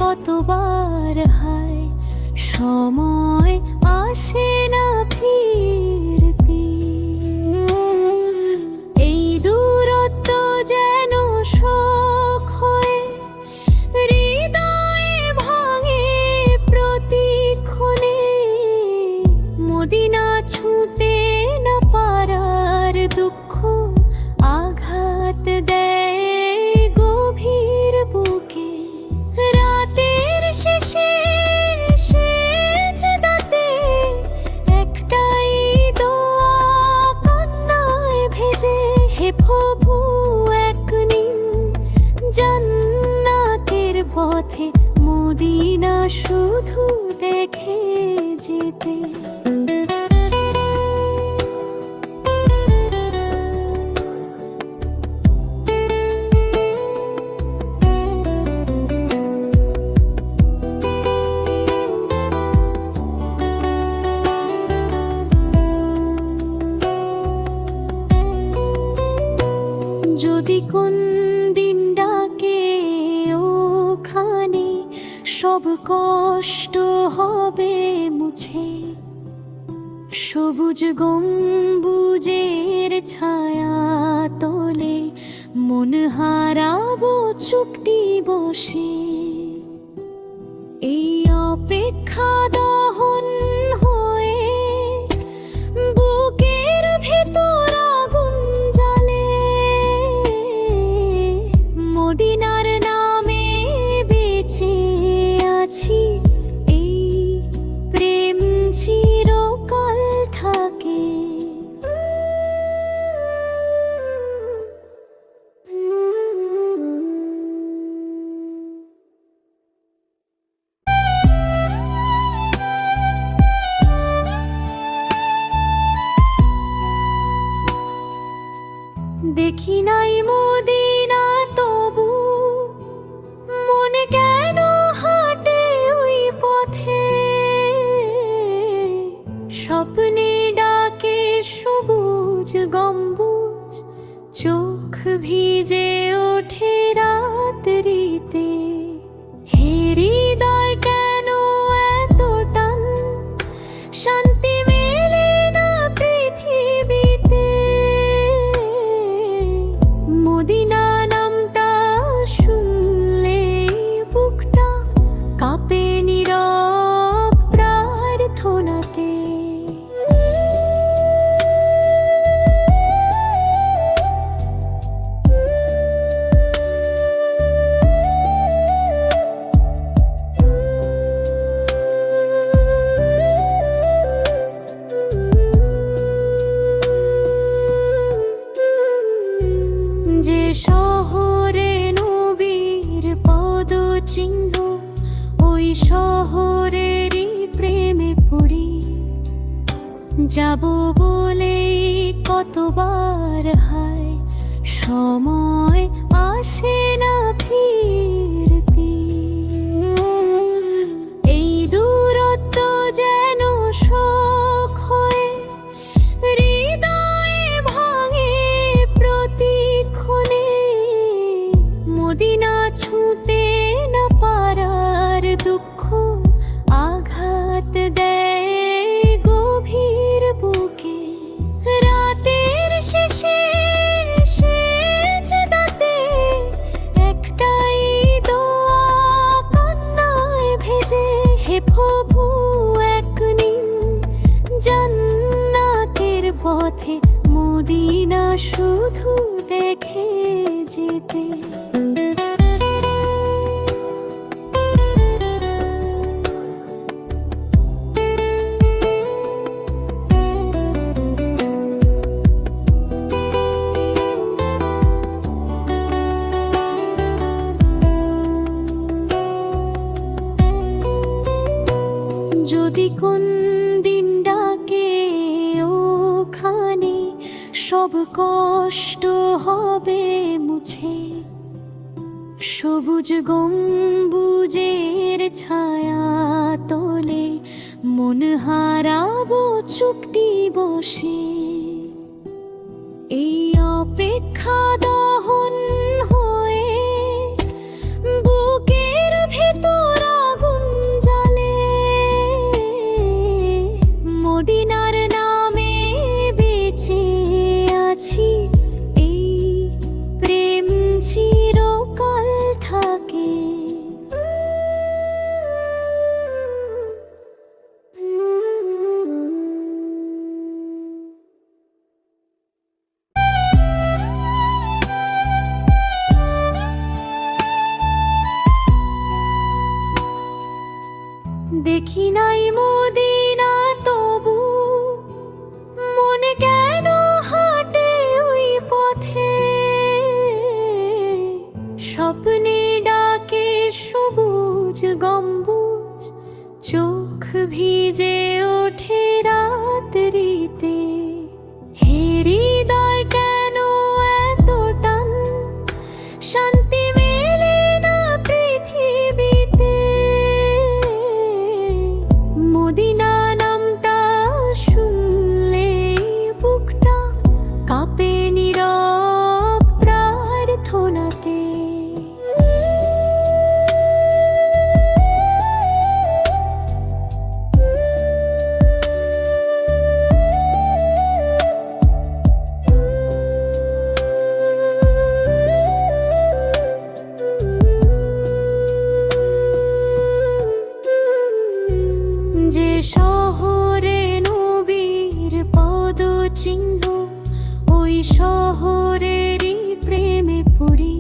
কতবার হায়, সময় আসে না ফিরতে। এই দূরত্ব যেন শোক হয়ে হৃদয়ে ভাঙে প্রতিক্ষণে। মদিনা ছুঁতে না পারার দুঃখ আঘাত দেয় গভীর বুকে। রাতের শেষে সেজদাতে একটাই দোয়া কান্নায় ভেজে, হে প্রভু এক নিন জান্নাতের পথে, মদিনা শুধু দেখে যেতে। যদি কোন দিন ডাকে ওখানে, সব কষ্ট হবে মুছে। সবুজ গম্বুজের ছায়া তোলে, মন হারাবো চুপটি বসে। এই অপেক্ষা দহন হয়ে বুকের ভেতর আগুন জ্বলে। মদিনার নামে বেঁচে আছি, এই প্রেম চিরকাল থাকে। দেখি নাই মদিনা তবু মনে কেন হাঁটে ওই পথে। স্বপ্নে ডাকে সবুজ গম্বুজ, চোখ ভিজে ওঠে রাত্রিতে। হে হৃদয় কেন এত টান, শান্তি মেলে না পৃথিবীতে। মদিনা নামটা শুনলে বুকটা কাঁপে নীরব প্রার্থনাতে। যে শহরে নবীর পদচিহ্ন, ওই শহরেরই প্রেমে পড়ি। যাব বলেই কতবার হায়, সময় আসে না ফিরতে। এই দূরত্ব যেন শোক হয়ে হৃদয়ে ভাঙে প্রতিক্ষণে। মদিনা ছুঁতে না পারার দুঃখ আঘাত দেয় গভীর বুকে। রাতের শেষে সেজদাতে একটাই দোয়া কান্নায় ভেজে, হে প্রভু এক নিন জান্নাতের পথে, মদিনা শুধু দেখে যেতে। যদি কোন দিন ডাকে ওখানে, সব কষ্ট হবে মুছে। সবুজ গম্বুজের ছায়া তোলে, মন হারাবো চুপটি বসে। এই অপেক্ষা দহন হয়ে আছি, এই প্রেম চিরকাল থাকে। দেখি নাই মদিনা তবু মনে কেন হাঁটে ওই পথে, স্বপ্নে ডাকে সবুজ গম্বুজ, চোখ ভিজে ওঠে রাত্রিতে। হে হৃদয় কেন এত টান, শান্তি মেলে না পৃথিবীতে। মদিনা নামটা শুনলে বুকটা কাঁপে নীরব প্রার্থনাতে। যে শহরে নবীর পদচিহ্ন, ওই শহরেরই প্রেমে পড়ি।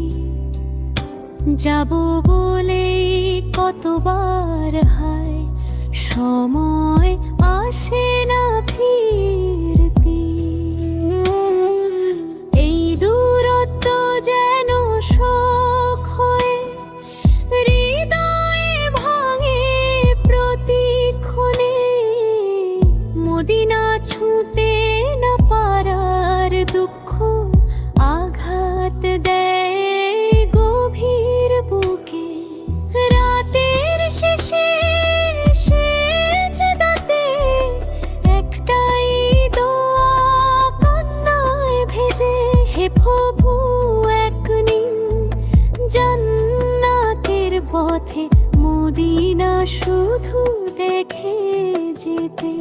যাব বলেই কতবার হায়, সময় আসে না ফিরতে। এই দূরত্ব যেন শোক হয়ে হৃদয়ে ভাঙে প্রতিক্ষণে। মদিনা ছুঁতে না পারার দুঃখ আঘাত দেয় গভীর বুকে। রাতের শেষে সেজদাতে একটাই দোয়া কান্নায় ভেজে, হে প্রভু এক নিন জান্নাতের পথে, মদিনা শুধু দেখে যেতে।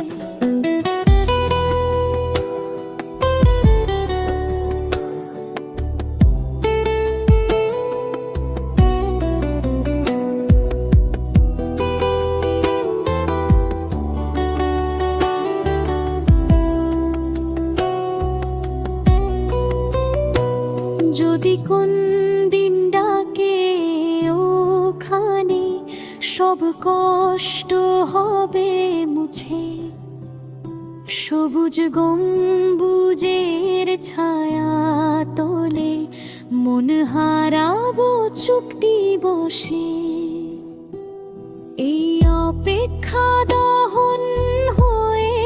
যদি কোন দিন ডাকে ওখানে, সব কষ্ট হবে মুছে। সবুজ গম্বুজের ছায়া তোলে মন হারাবো চুপটি বসে। এই অপেক্ষা দহন হয়ে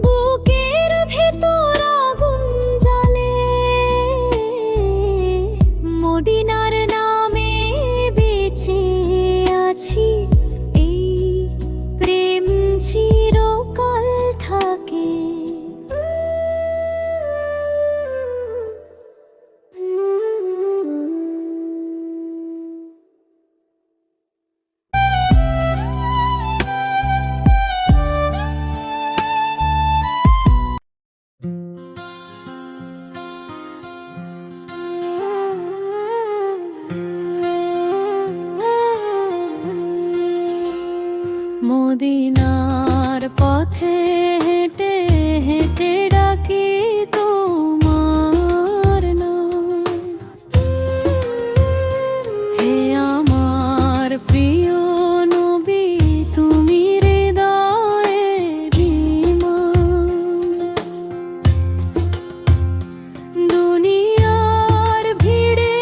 বুকের ভেতর আগুন জ্বলে। মদিনার নামে বেঁচে আছি, এই প্রেম চিরকাল থাকে। মদিনার পথে হেঁটে হেঁটে ডাকি তোমার নাম। হে আমার প্রিয় নবী, তুমি হৃদয়ের ইমাম। দুনিয়ার ভিড়ে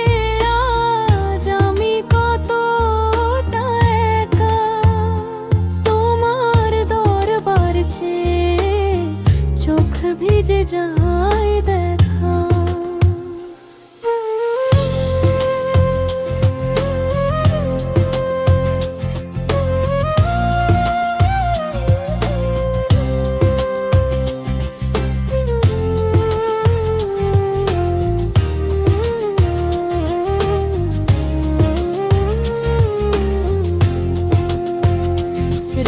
আজ আমি কতটা একা, তোমার দরবার চেয়ে চোখ ভিজে যায় দেখা।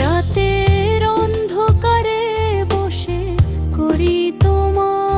রাতের অন্ধকারে বসে করি তোমার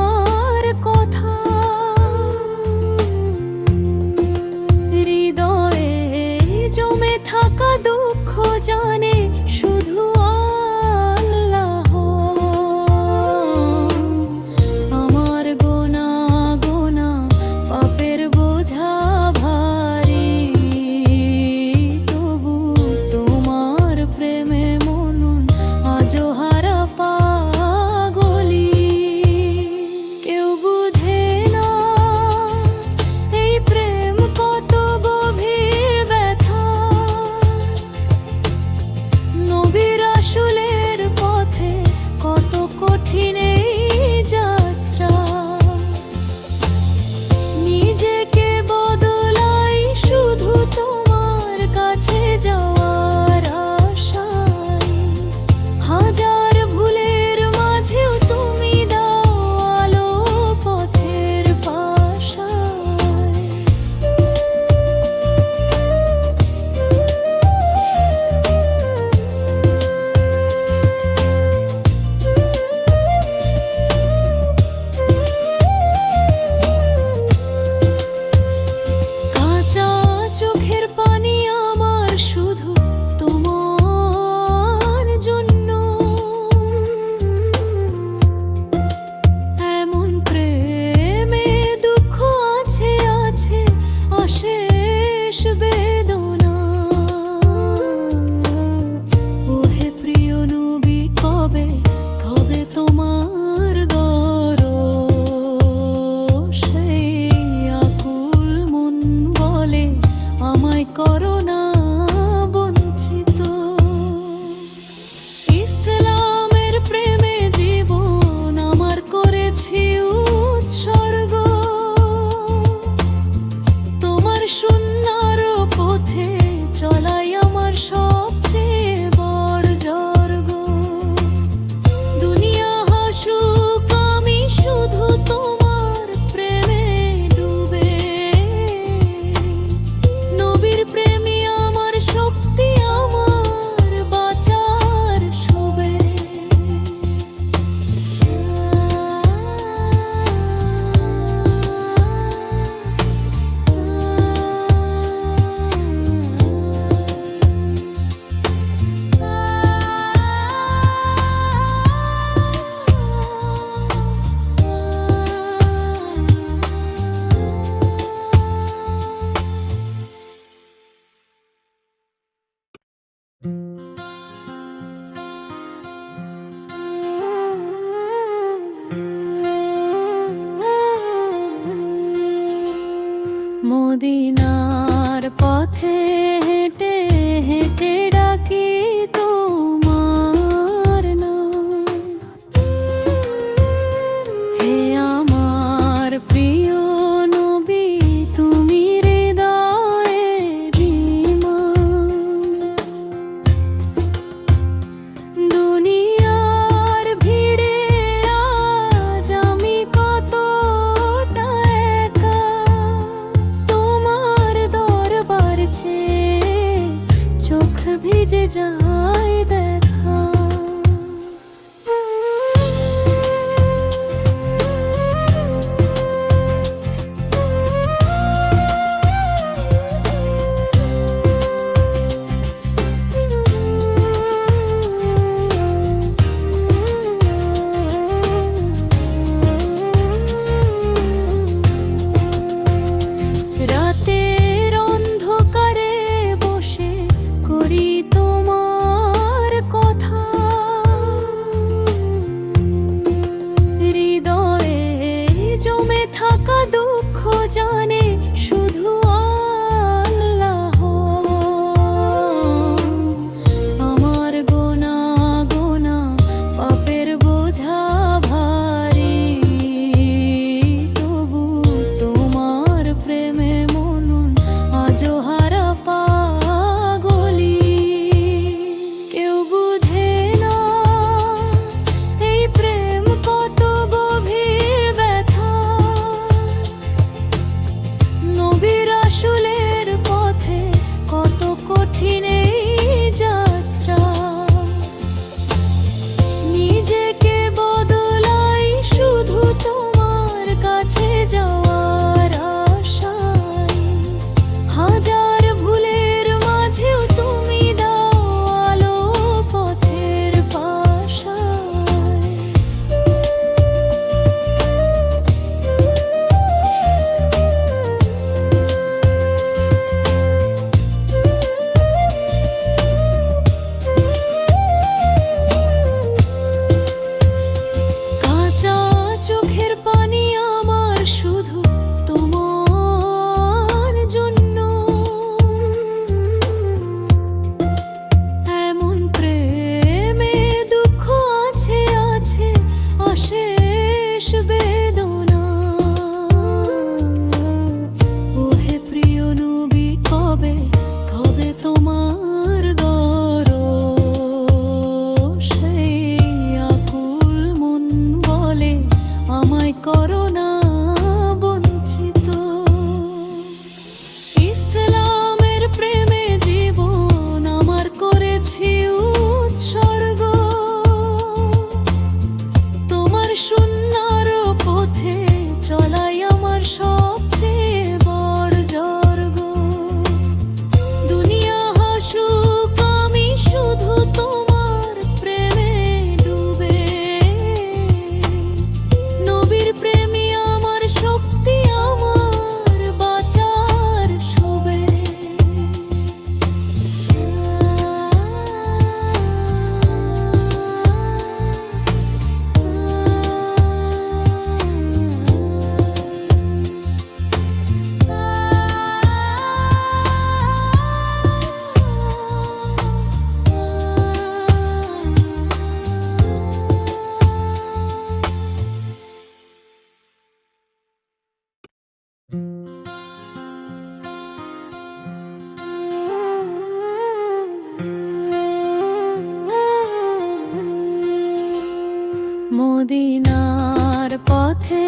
মদিনার পথে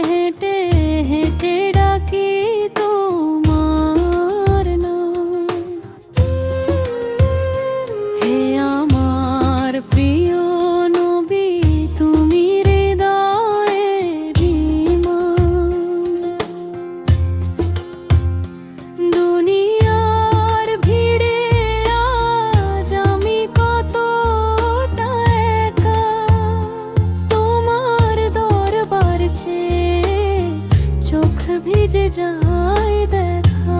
হেঁটে হেঁটে ডাকি তোমার নাম। হে আমার প্রিয় নবী, তুমি হৃদয়ের ইমাম। দুনিয়ার ভিড়ে আজ আমি কতটা একা, তোমার দরবার চেয়ে চোখ ভিজে যায় দেখা।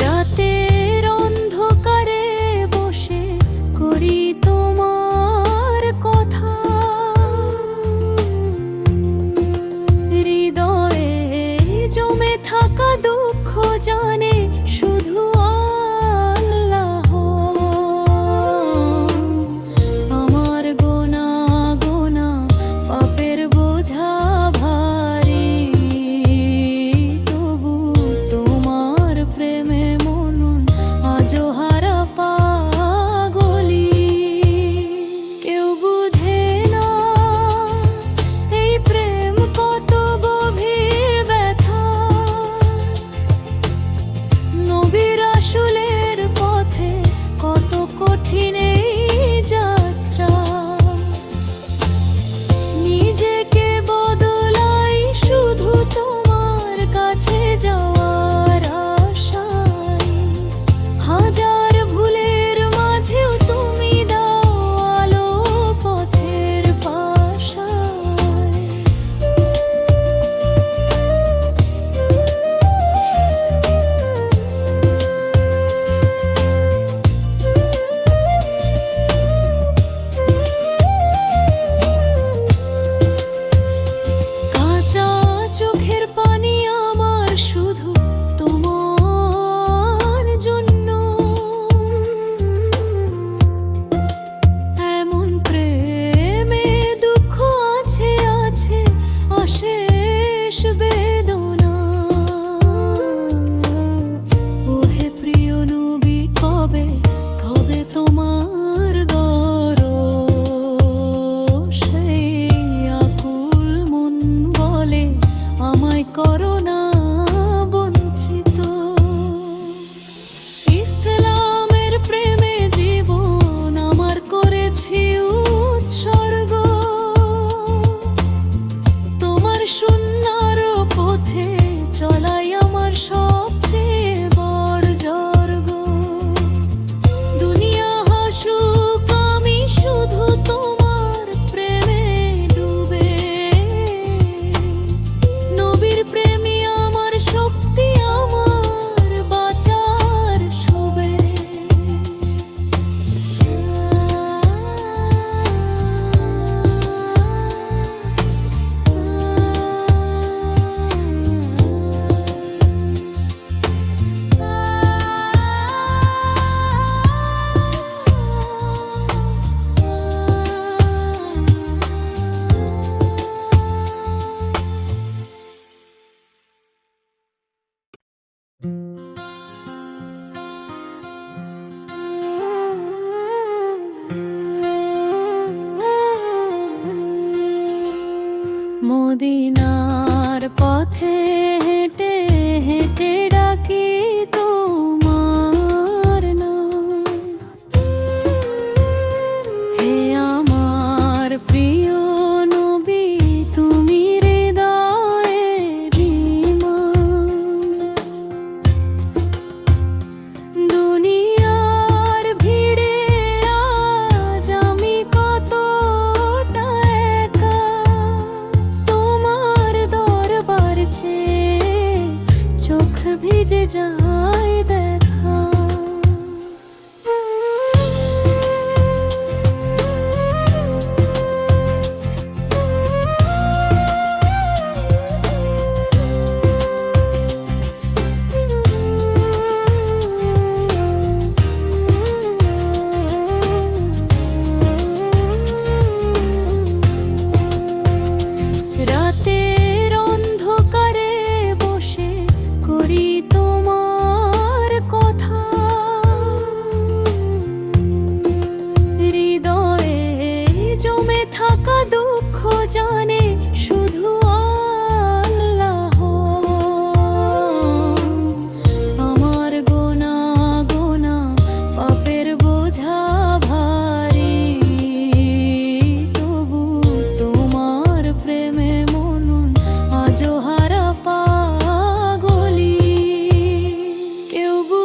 রাতের অন্ধকারে বসে করি তোমার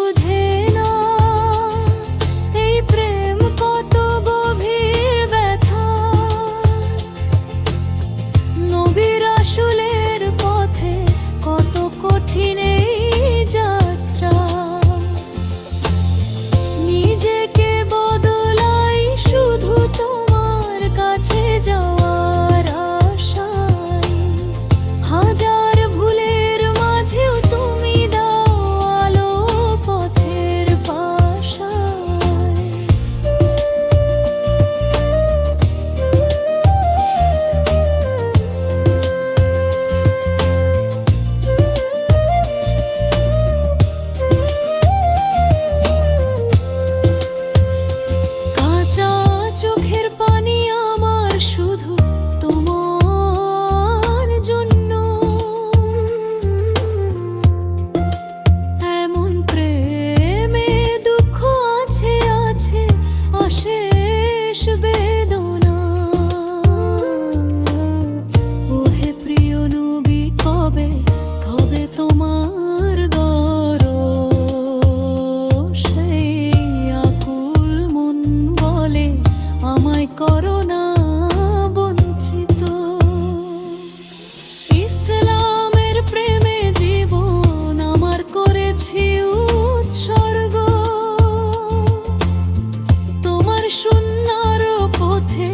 বুঝে না এই প্রেম কত গভীর ব্যথা। নবী রাসূলের পথে কত কঠিন এই যাত্রা। নিজেকে বদলাই শুধু তোমার কাছে যাওয়ার আশায়। হাজার ভুলের মাঝেও তুমি দাও আলো পথের পাশায়। কাঁচা চোখের পানি আমার শুধু তোমার জন্য। এমন প্রেমে দুঃখ আছে আছে অশেষ বেদনা। ওহে প্রিয় নবী কবে কবে তোমার দরস। সেই আকুল মন বলে আমায় করো না বঞ্চিত। ইসলামের প্রেমে জীবন আমার করেছি উৎসর্গ। তোমার সুন্নাহর পথে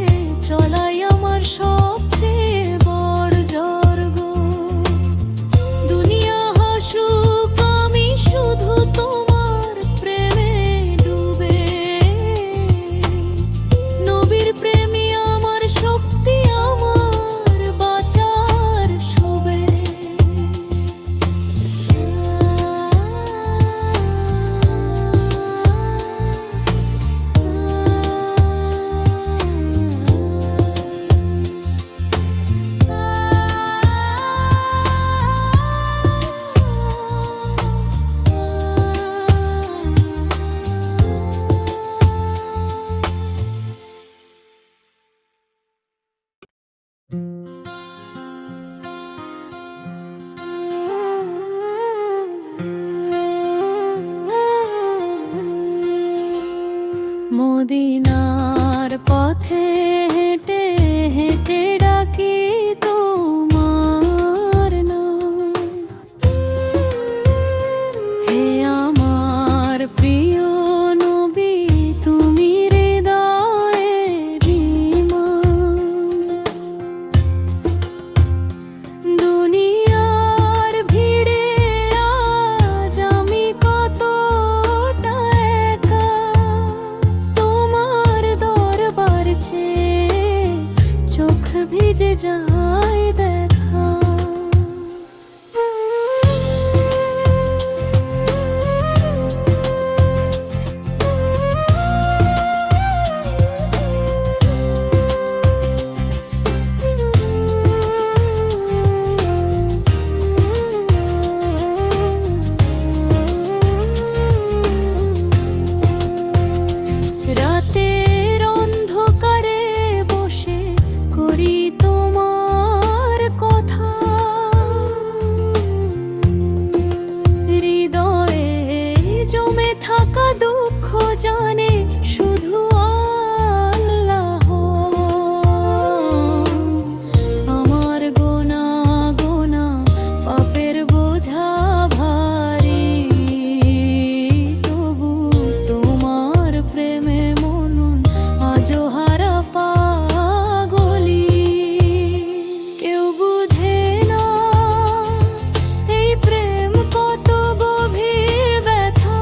চলাই আমার সবচেয়ে বড় জর্গ। দুনিয়া হাসুক আমি শুধু তোমার প্রেমে ডুবে। নবীর প্রেমই আমার শক্তি আমার বাঁচার শুবে। মদিনার পথে হেঁটে হেঁটে ডাকি তোমার নাম। হে আমার প্রিয় নবী তুমি হৃদয়ের ঈমান। দুনিয়ার ভিড়ে আজ আমি কতটা একা। তোমার দরবার চেয়ে চোখ ভিজে যায় দেখা। রাতের অন্ধকারে বসে করি তোমার কথা। হৃদয়ে জমে থাকা দুঃখ জানে শুধু আল্লাহ। আমার গোনা গোনা পাপের বোঝা ভারী। তবু তোমার প্রেমে মন আজও হারা পাগলি। কেউ বুঝে না এই প্রেম কত গভীর ব্যথা।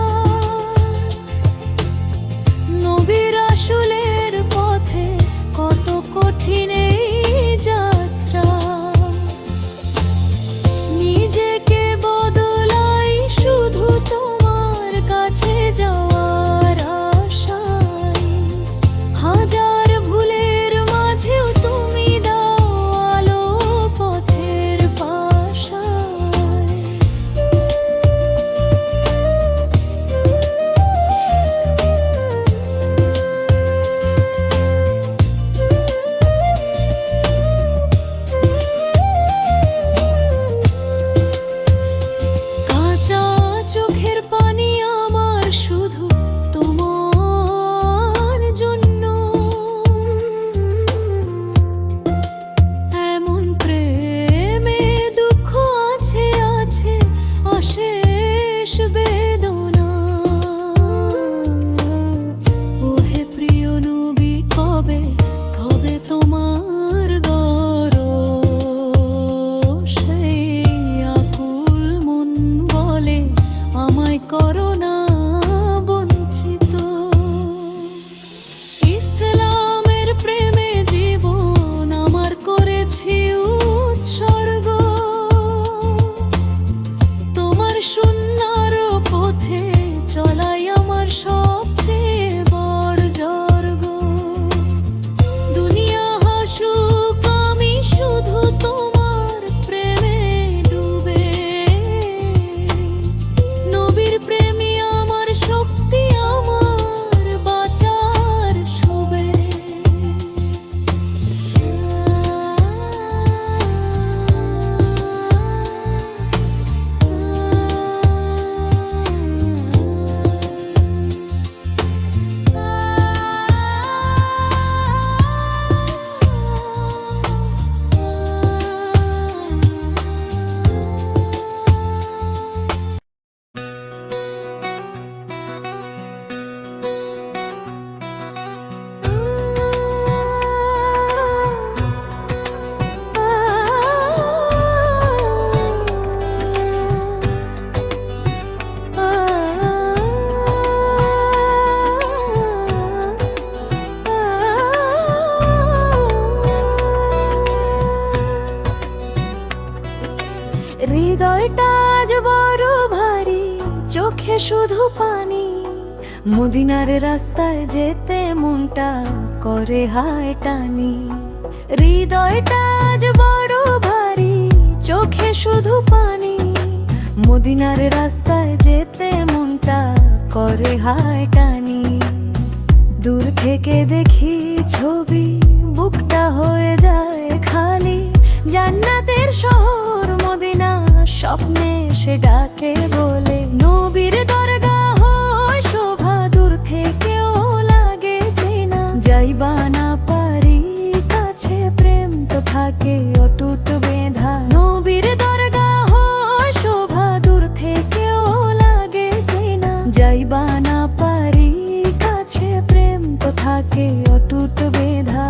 শুধু পানি। মদিনার রাস্তায় যেতে মনটা করে হায় টানি। হৃদয়টা আজ বড় ভারী, চোখে শুধু পানি। মদিনার রাস্তায় যেতে মনটা করে হায় টানি। দূর থেকে দেখি ছবি, বুকটা হয়ে যায় খালি। জান্নাতের শহর মদিনা, স্বপ্নে সে ডাকে বলে। নবীর দরগাহ হয় শোভা, দূর থেকেও লাগে চেনা। যাইবা না পারি কাছে, প্রেম তো থাকে অটুট বেঁধা। নবীর দরগাহ হয় শোভা, দূর থেকেও লাগে চেনা। যাইবা না পারি কাছে, প্রেম তো থাকে অটুট বেঁধা।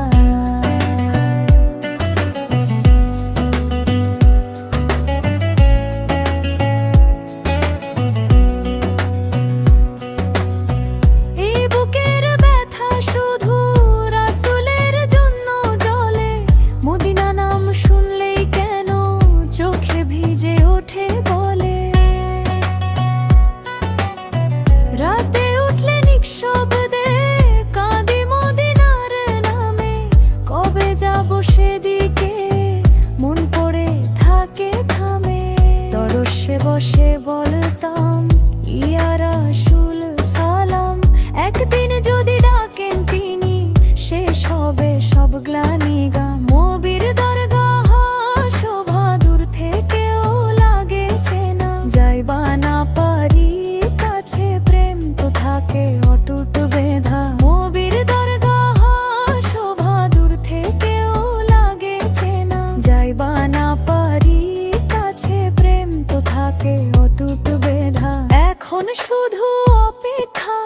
সেদিকে মন পড়ে থাকে থামে। তরসে বসে বলতাম ইয়া রাসূল সালাম। একদিন যদি ডাকেন তিনি, শেষ হবে সব গ্লানি গাম। নবীর দরগাহ শোভা, দূর থেকেও লাগে চেনা। যাইবা না পারি কাছে, প্রেম তো থাকে অটুট বেঁধা। নবীর দরগাহ শোভা, দূর থেকেও লাগে চেনা। যাইবা না পারি কাছে, প্রেম তো থাকে অটুট বেঁধা। এখন শুধু অপেক্ষা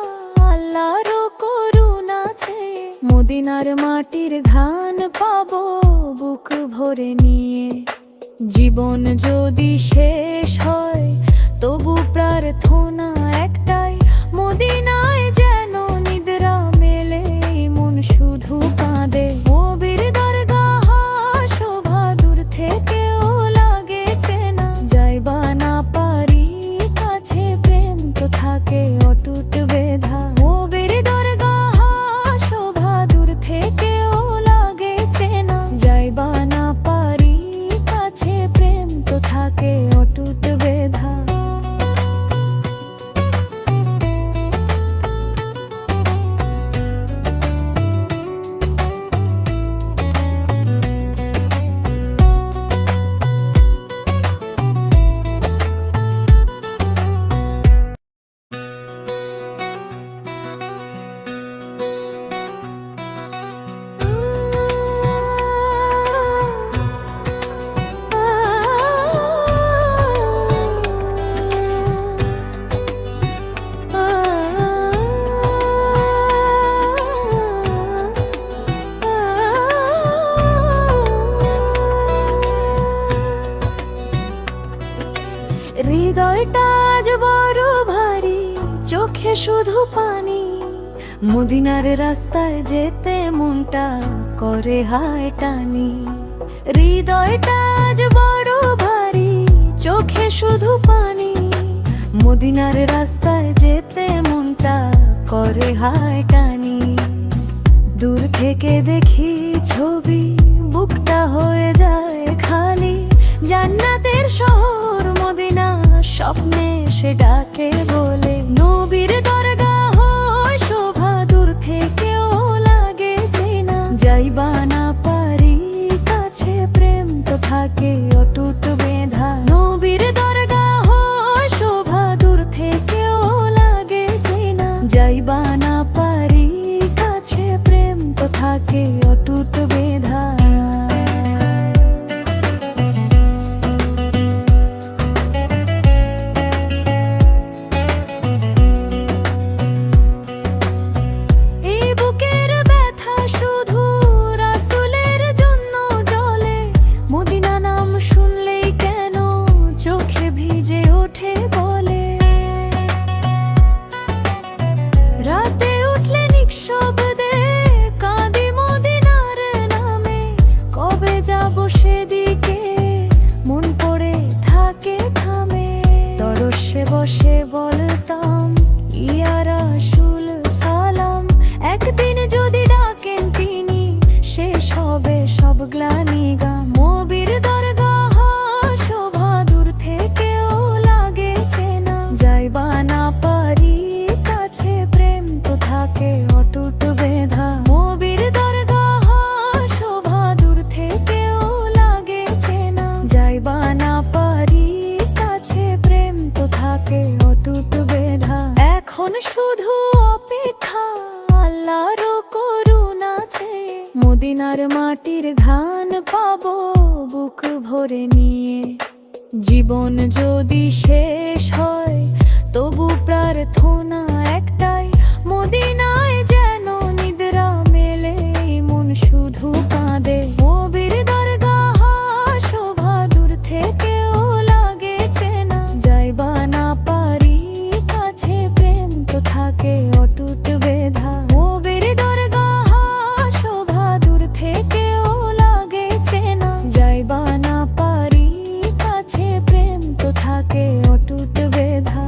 আল্লাহর করুণা চেয়ে। মদিনার মাটির ঘ্রাণ পাবো বুক ভরে নিয়ে। জীবন যদি শেষ হয় তবু প্রার্থনা একটাই, মদিনায় যেন নিদ্রা মেলে। মন শুধু কাঁদে। নবীর দরগাহ শোভা, দূর থেকেও লাগে চেনা। যাইবা না পারি কাছে, প্রেম তো থাকে অটুট বেঁধা। নবীর দরগাহ শোভা, দূর থেকেও লাগে চেনা। যাইবা না পারি কাছে, প্রেম তো থাকে অটুট বেঁধা। হৃদয়টা আজ বড় ভারী, চোখে শুধু পানি। মদিনার রাস্তায় যেতে মনটা করে হায় টানি। হৃদয়টা আজ বড় ভারী, চোখে শুধু পানি। মদিনার রাস্তায় যেতে মনটা করে হায় টানি। দূর থেকে দেখি ছবি, বুকটা হয়ে যায় খালি। জান্নাতের শহর মদিনা, স্বপ্নে সে ডাকে বলে। নবীর দরগাহ হয় শোভা, দূর থেকেও লাগে চেনা। যাইবা না পারি কাছে, প্রেম তো থাকে অটুট বেঁধা। নবীর দরগাহ হয় শোভা, দূর থেকেও লাগে চেনা। যাইবা না পারি কাছে, প্রেম তো থাকে অটুট বেঁধা। এখন শুধু অপেক্ষা আল্লাহর করুণা চেয়ে মদিনার মাটির ঘ্রাণ পাবো বুক ভরে নিয়ে। জীবন যদি শেষ হয় তবু প্রার্থনা একটাই, মদিনায় যেন নিদ্রা মেলে মন শুধু কাঁদে। নবীর দরগাহ শোভা দূর থেকেও লাগে চেনা, যাইবা না পারি কাছে প্রেম তো থাকে অটুট বেধা। নবীর দরগাহ শোভা দূর থেকেও লাগে চেনা, যাইবা না পারি কাছে প্রেম তো থাকে অটুট বেধা।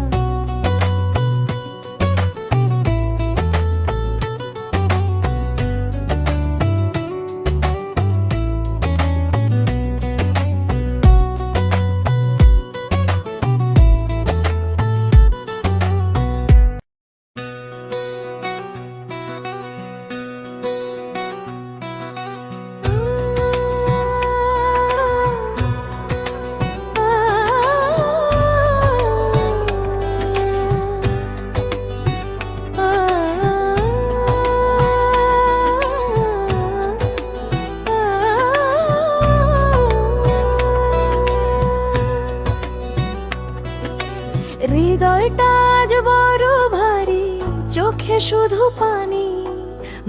হৃদয়টা আজ বড় ভারী, চোখে শুধু পানি।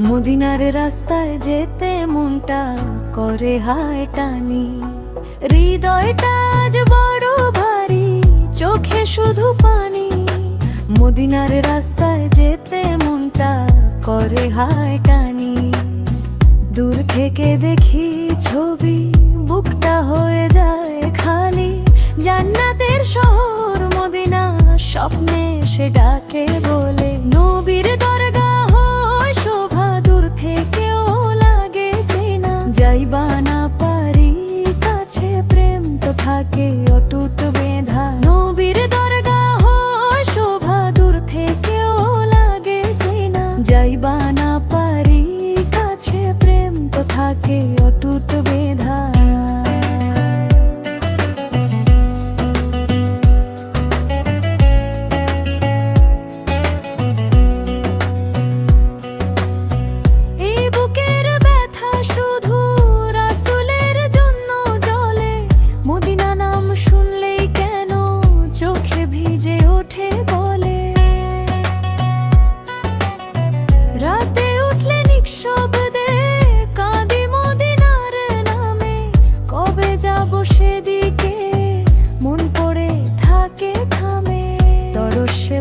মদিনার রাস্তায় যেতে মনটা করে হায় টানি। হৃদয়টা আজ বড় ভারী, চোখে শুধু পানি। মদিনার রাস্তায় যেতে মনটা করে হায় টানি। দূর থেকে দেখি ছবি বুকটা হয়ে যায় খালি, জান্নাতের শহর মদিনা স্বপ্নে সে ডাকে বলে। নবীর দরগাহ শোভা দূর থেকেও লাগে চেনা, যাইবা না পারি কাছে প্রেম তো থাকে অটুট বেধা। নবীর দরগাহ শোভা দূর থেকেও লাগে চেনা, যাইবা না পারি কাছে প্রেম তো থাকে অটুট বেধা।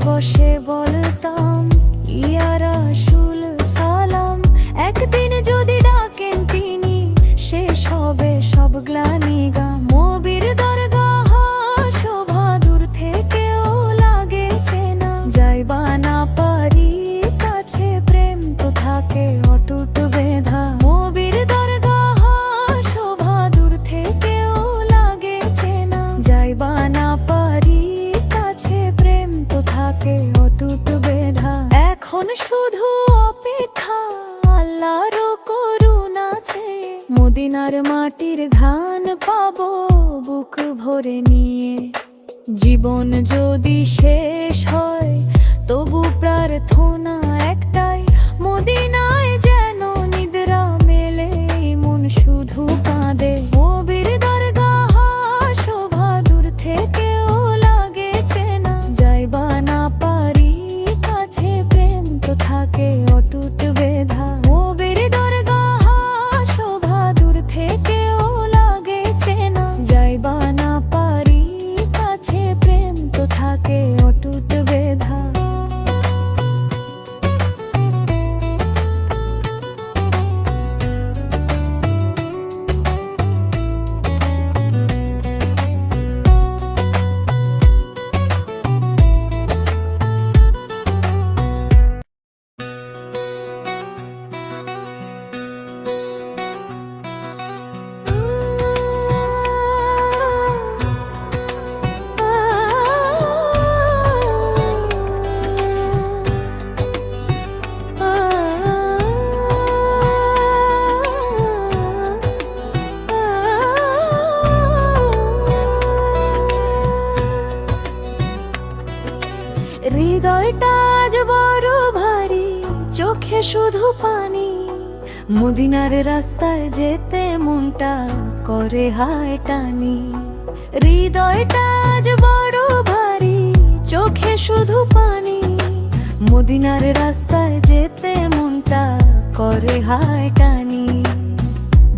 বসে বলতাম ইয়া রাসূল সালাম, একদিন যদি ডাকেন তিনি শেষ হবে সব গ্লানি গাম। নবীর দরগাহ শোভা দূর থেকেও লাগে চেনা, যাইবা না পারি কাছে প্রেম তো থাকে অটুট বেধা। নবীর দরগাহ শোভা দূর থেকেও লাগে চেনা, যাইবা না পারি কাছে প্রেম তো থাকে অটুট বেধা। এখন শুধু অপেক্ষা আল্লাহর করুণা চেয়ে মদিনার মাটির ঘ্রাণ পাবো বুক ভরে নিয়ে। জীবন যদি শেষ হয় তবু প্রার্থনা একটাই, মদিনায় যেন নিদ্রা মেলে মন শুধু কাঁদে। নবীর দরগাহ শোভা দূর থেকেও লাগে চেনা, যাইবা না পারি কাছে প্রেম তো থাকে অটুট বেধা। নবীর দরগাহ শোভা দূর থেকেও লাগে চেনা, যাইবা না পারি কাছে প্রেম তো থাকে অটুট বেধা। চোখে শুধু পানি। মদিনার রাস্তায় যেতে মনটা করে হায় টানি। হৃদয়টা আজ বড় ভারী, চোখে শুধু পানি। মদিনার রাস্তায় যেতে মনটা করে হায় টানি।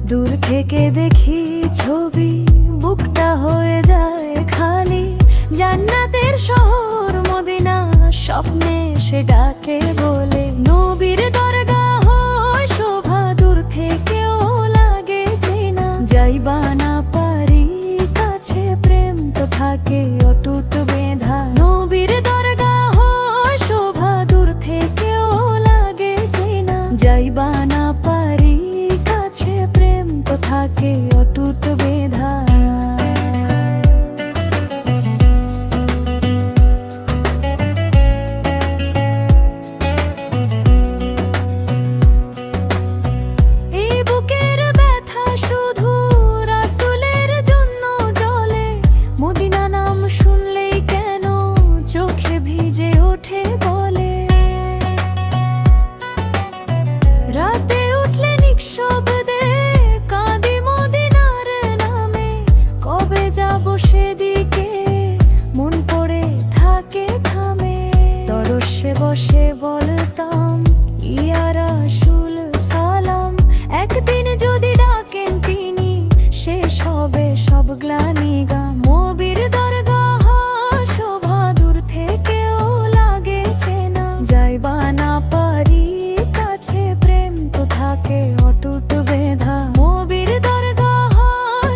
দূর থেকে দেখি ছবি, বুকটা হয়ে যায় খালি। জান্নাতের শহর মদিনা, স্বপ্নে সে ডাকে বলে। নবীর দরগাহ শোভা, দূর থেকেও লাগে চেনা। যাইবা না পারি কাছে, প্রেম তো থাকে অটুট বেঁধা। নবীর দরগাহ শোভা, দূর থেকেও লাগে চেনা। যাইবা না পারি কাছে, প্রেম তো থাকে অটুট বেঁধা। রাতে উঠলে নিঃশব্দে কাঁদি মদিনার নামে। কবে যাব সেদিকে, মন পড়ে থাকে থামে। তরসে বসে বলতাম ইয়া রাসূল সালাম। একদিন যদি ডাকেন তিনি, শেষ হবে সব গ্লানি গাম। নবীর দরগাহ শোভা, দূর থেকেও লাগে চেনা। যাইবা না পারি কাছে, প্রেম তো থাকে অটুট বেঁধা। নবীর দরগাহ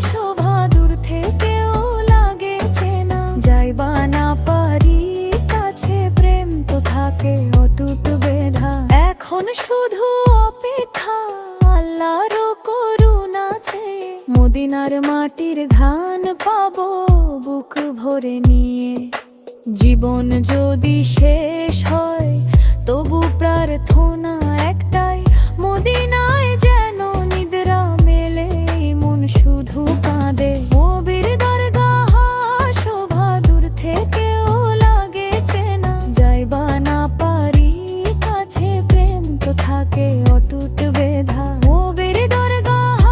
শোভা, দূর থেকেও লাগে চেনা। যাইবা না পারি কাছে, প্রেম তো থাকে অটুট বেঁধা। এখন শুধু অপেক্ষা আল্লাহর করুণা চেয়ে। মদিনার মাটির ঘ্রাণ পাবো বুক ভরে নিয়ে। জীবন যদি শেষ হয় তবু প্রার্থনা একটাই, মদিনায় যেন নিদ্রা মেলে। মন শুধু কাঁদে। নবীর দরগাহ শোভা, দূর থেকেও লাগে চেনা। যাইবা না পারি কাছে, প্রেম তো থাকে অটুট বেঁধা। নবীর দরগাহ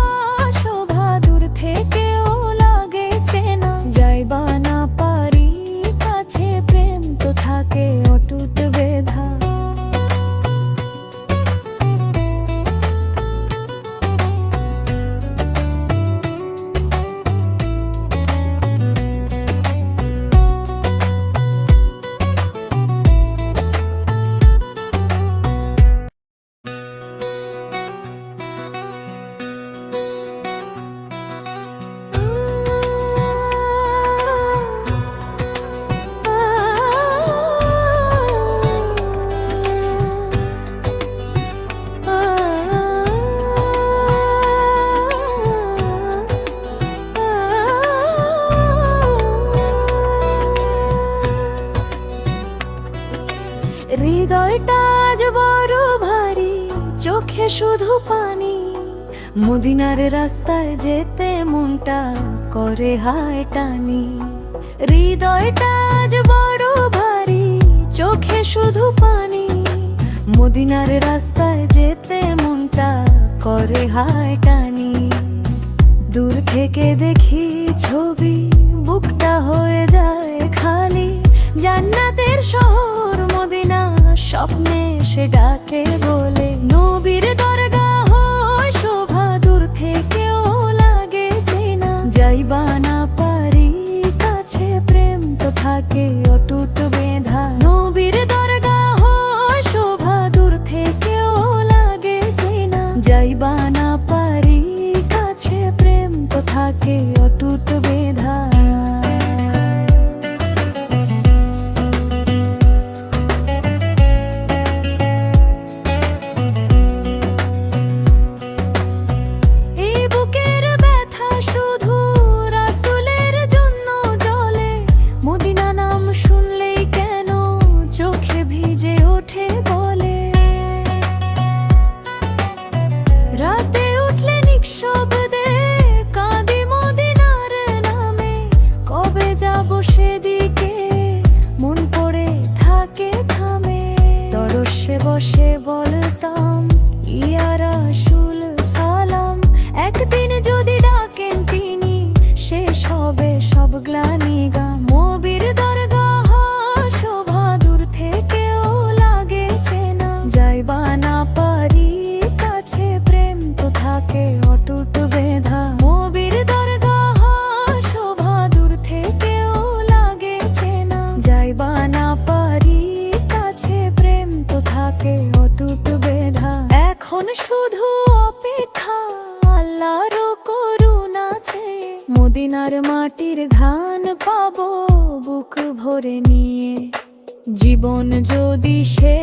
শোভা, দূর থেকেও লাগে চেনা। যাইবা না পারি কাছে, প্রেম তো থাকে অটুট বেঁধা। হৃদয়টা আজ বড় ভারী, চোখে শুধু পানি। মদিনার রাস্তায় যেতে মনটা করে হায় টানি। হৃদয়টা আজ বড় ভারী, চোখে শুধু পানি। মদিনার রাস্তায় যেতে মনটা করে হায় টানি। দূর থেকে দেখি ছবি, বুকটা হয়ে যায় খালি। জান্নাতের শহর মদিনা, স্বপ্নে সে ডাকে বলে। নবীর দরগাহ শোভা, দূর থেকেও লাগে চেনা। যাইবা না পারি কাছে, প্রেম তো থাকে অটুট বেঁধা। নবীর দরগাহ শোভা, দূর থেকেও লাগে চেনা। যাইবা না পারি কাছে, প্রেম তো থাকে অটুট বেঁধা। রাতে উঠলে নিঃশব্দে কাঁদি মদিনার নামে। কবে যাব সেদিকে, মন পড়ে থাকে থামে। তরসে বসে বলতাম মাটির ঘান পাবো বুক ভরে নিয়ে। জীবন যদি সে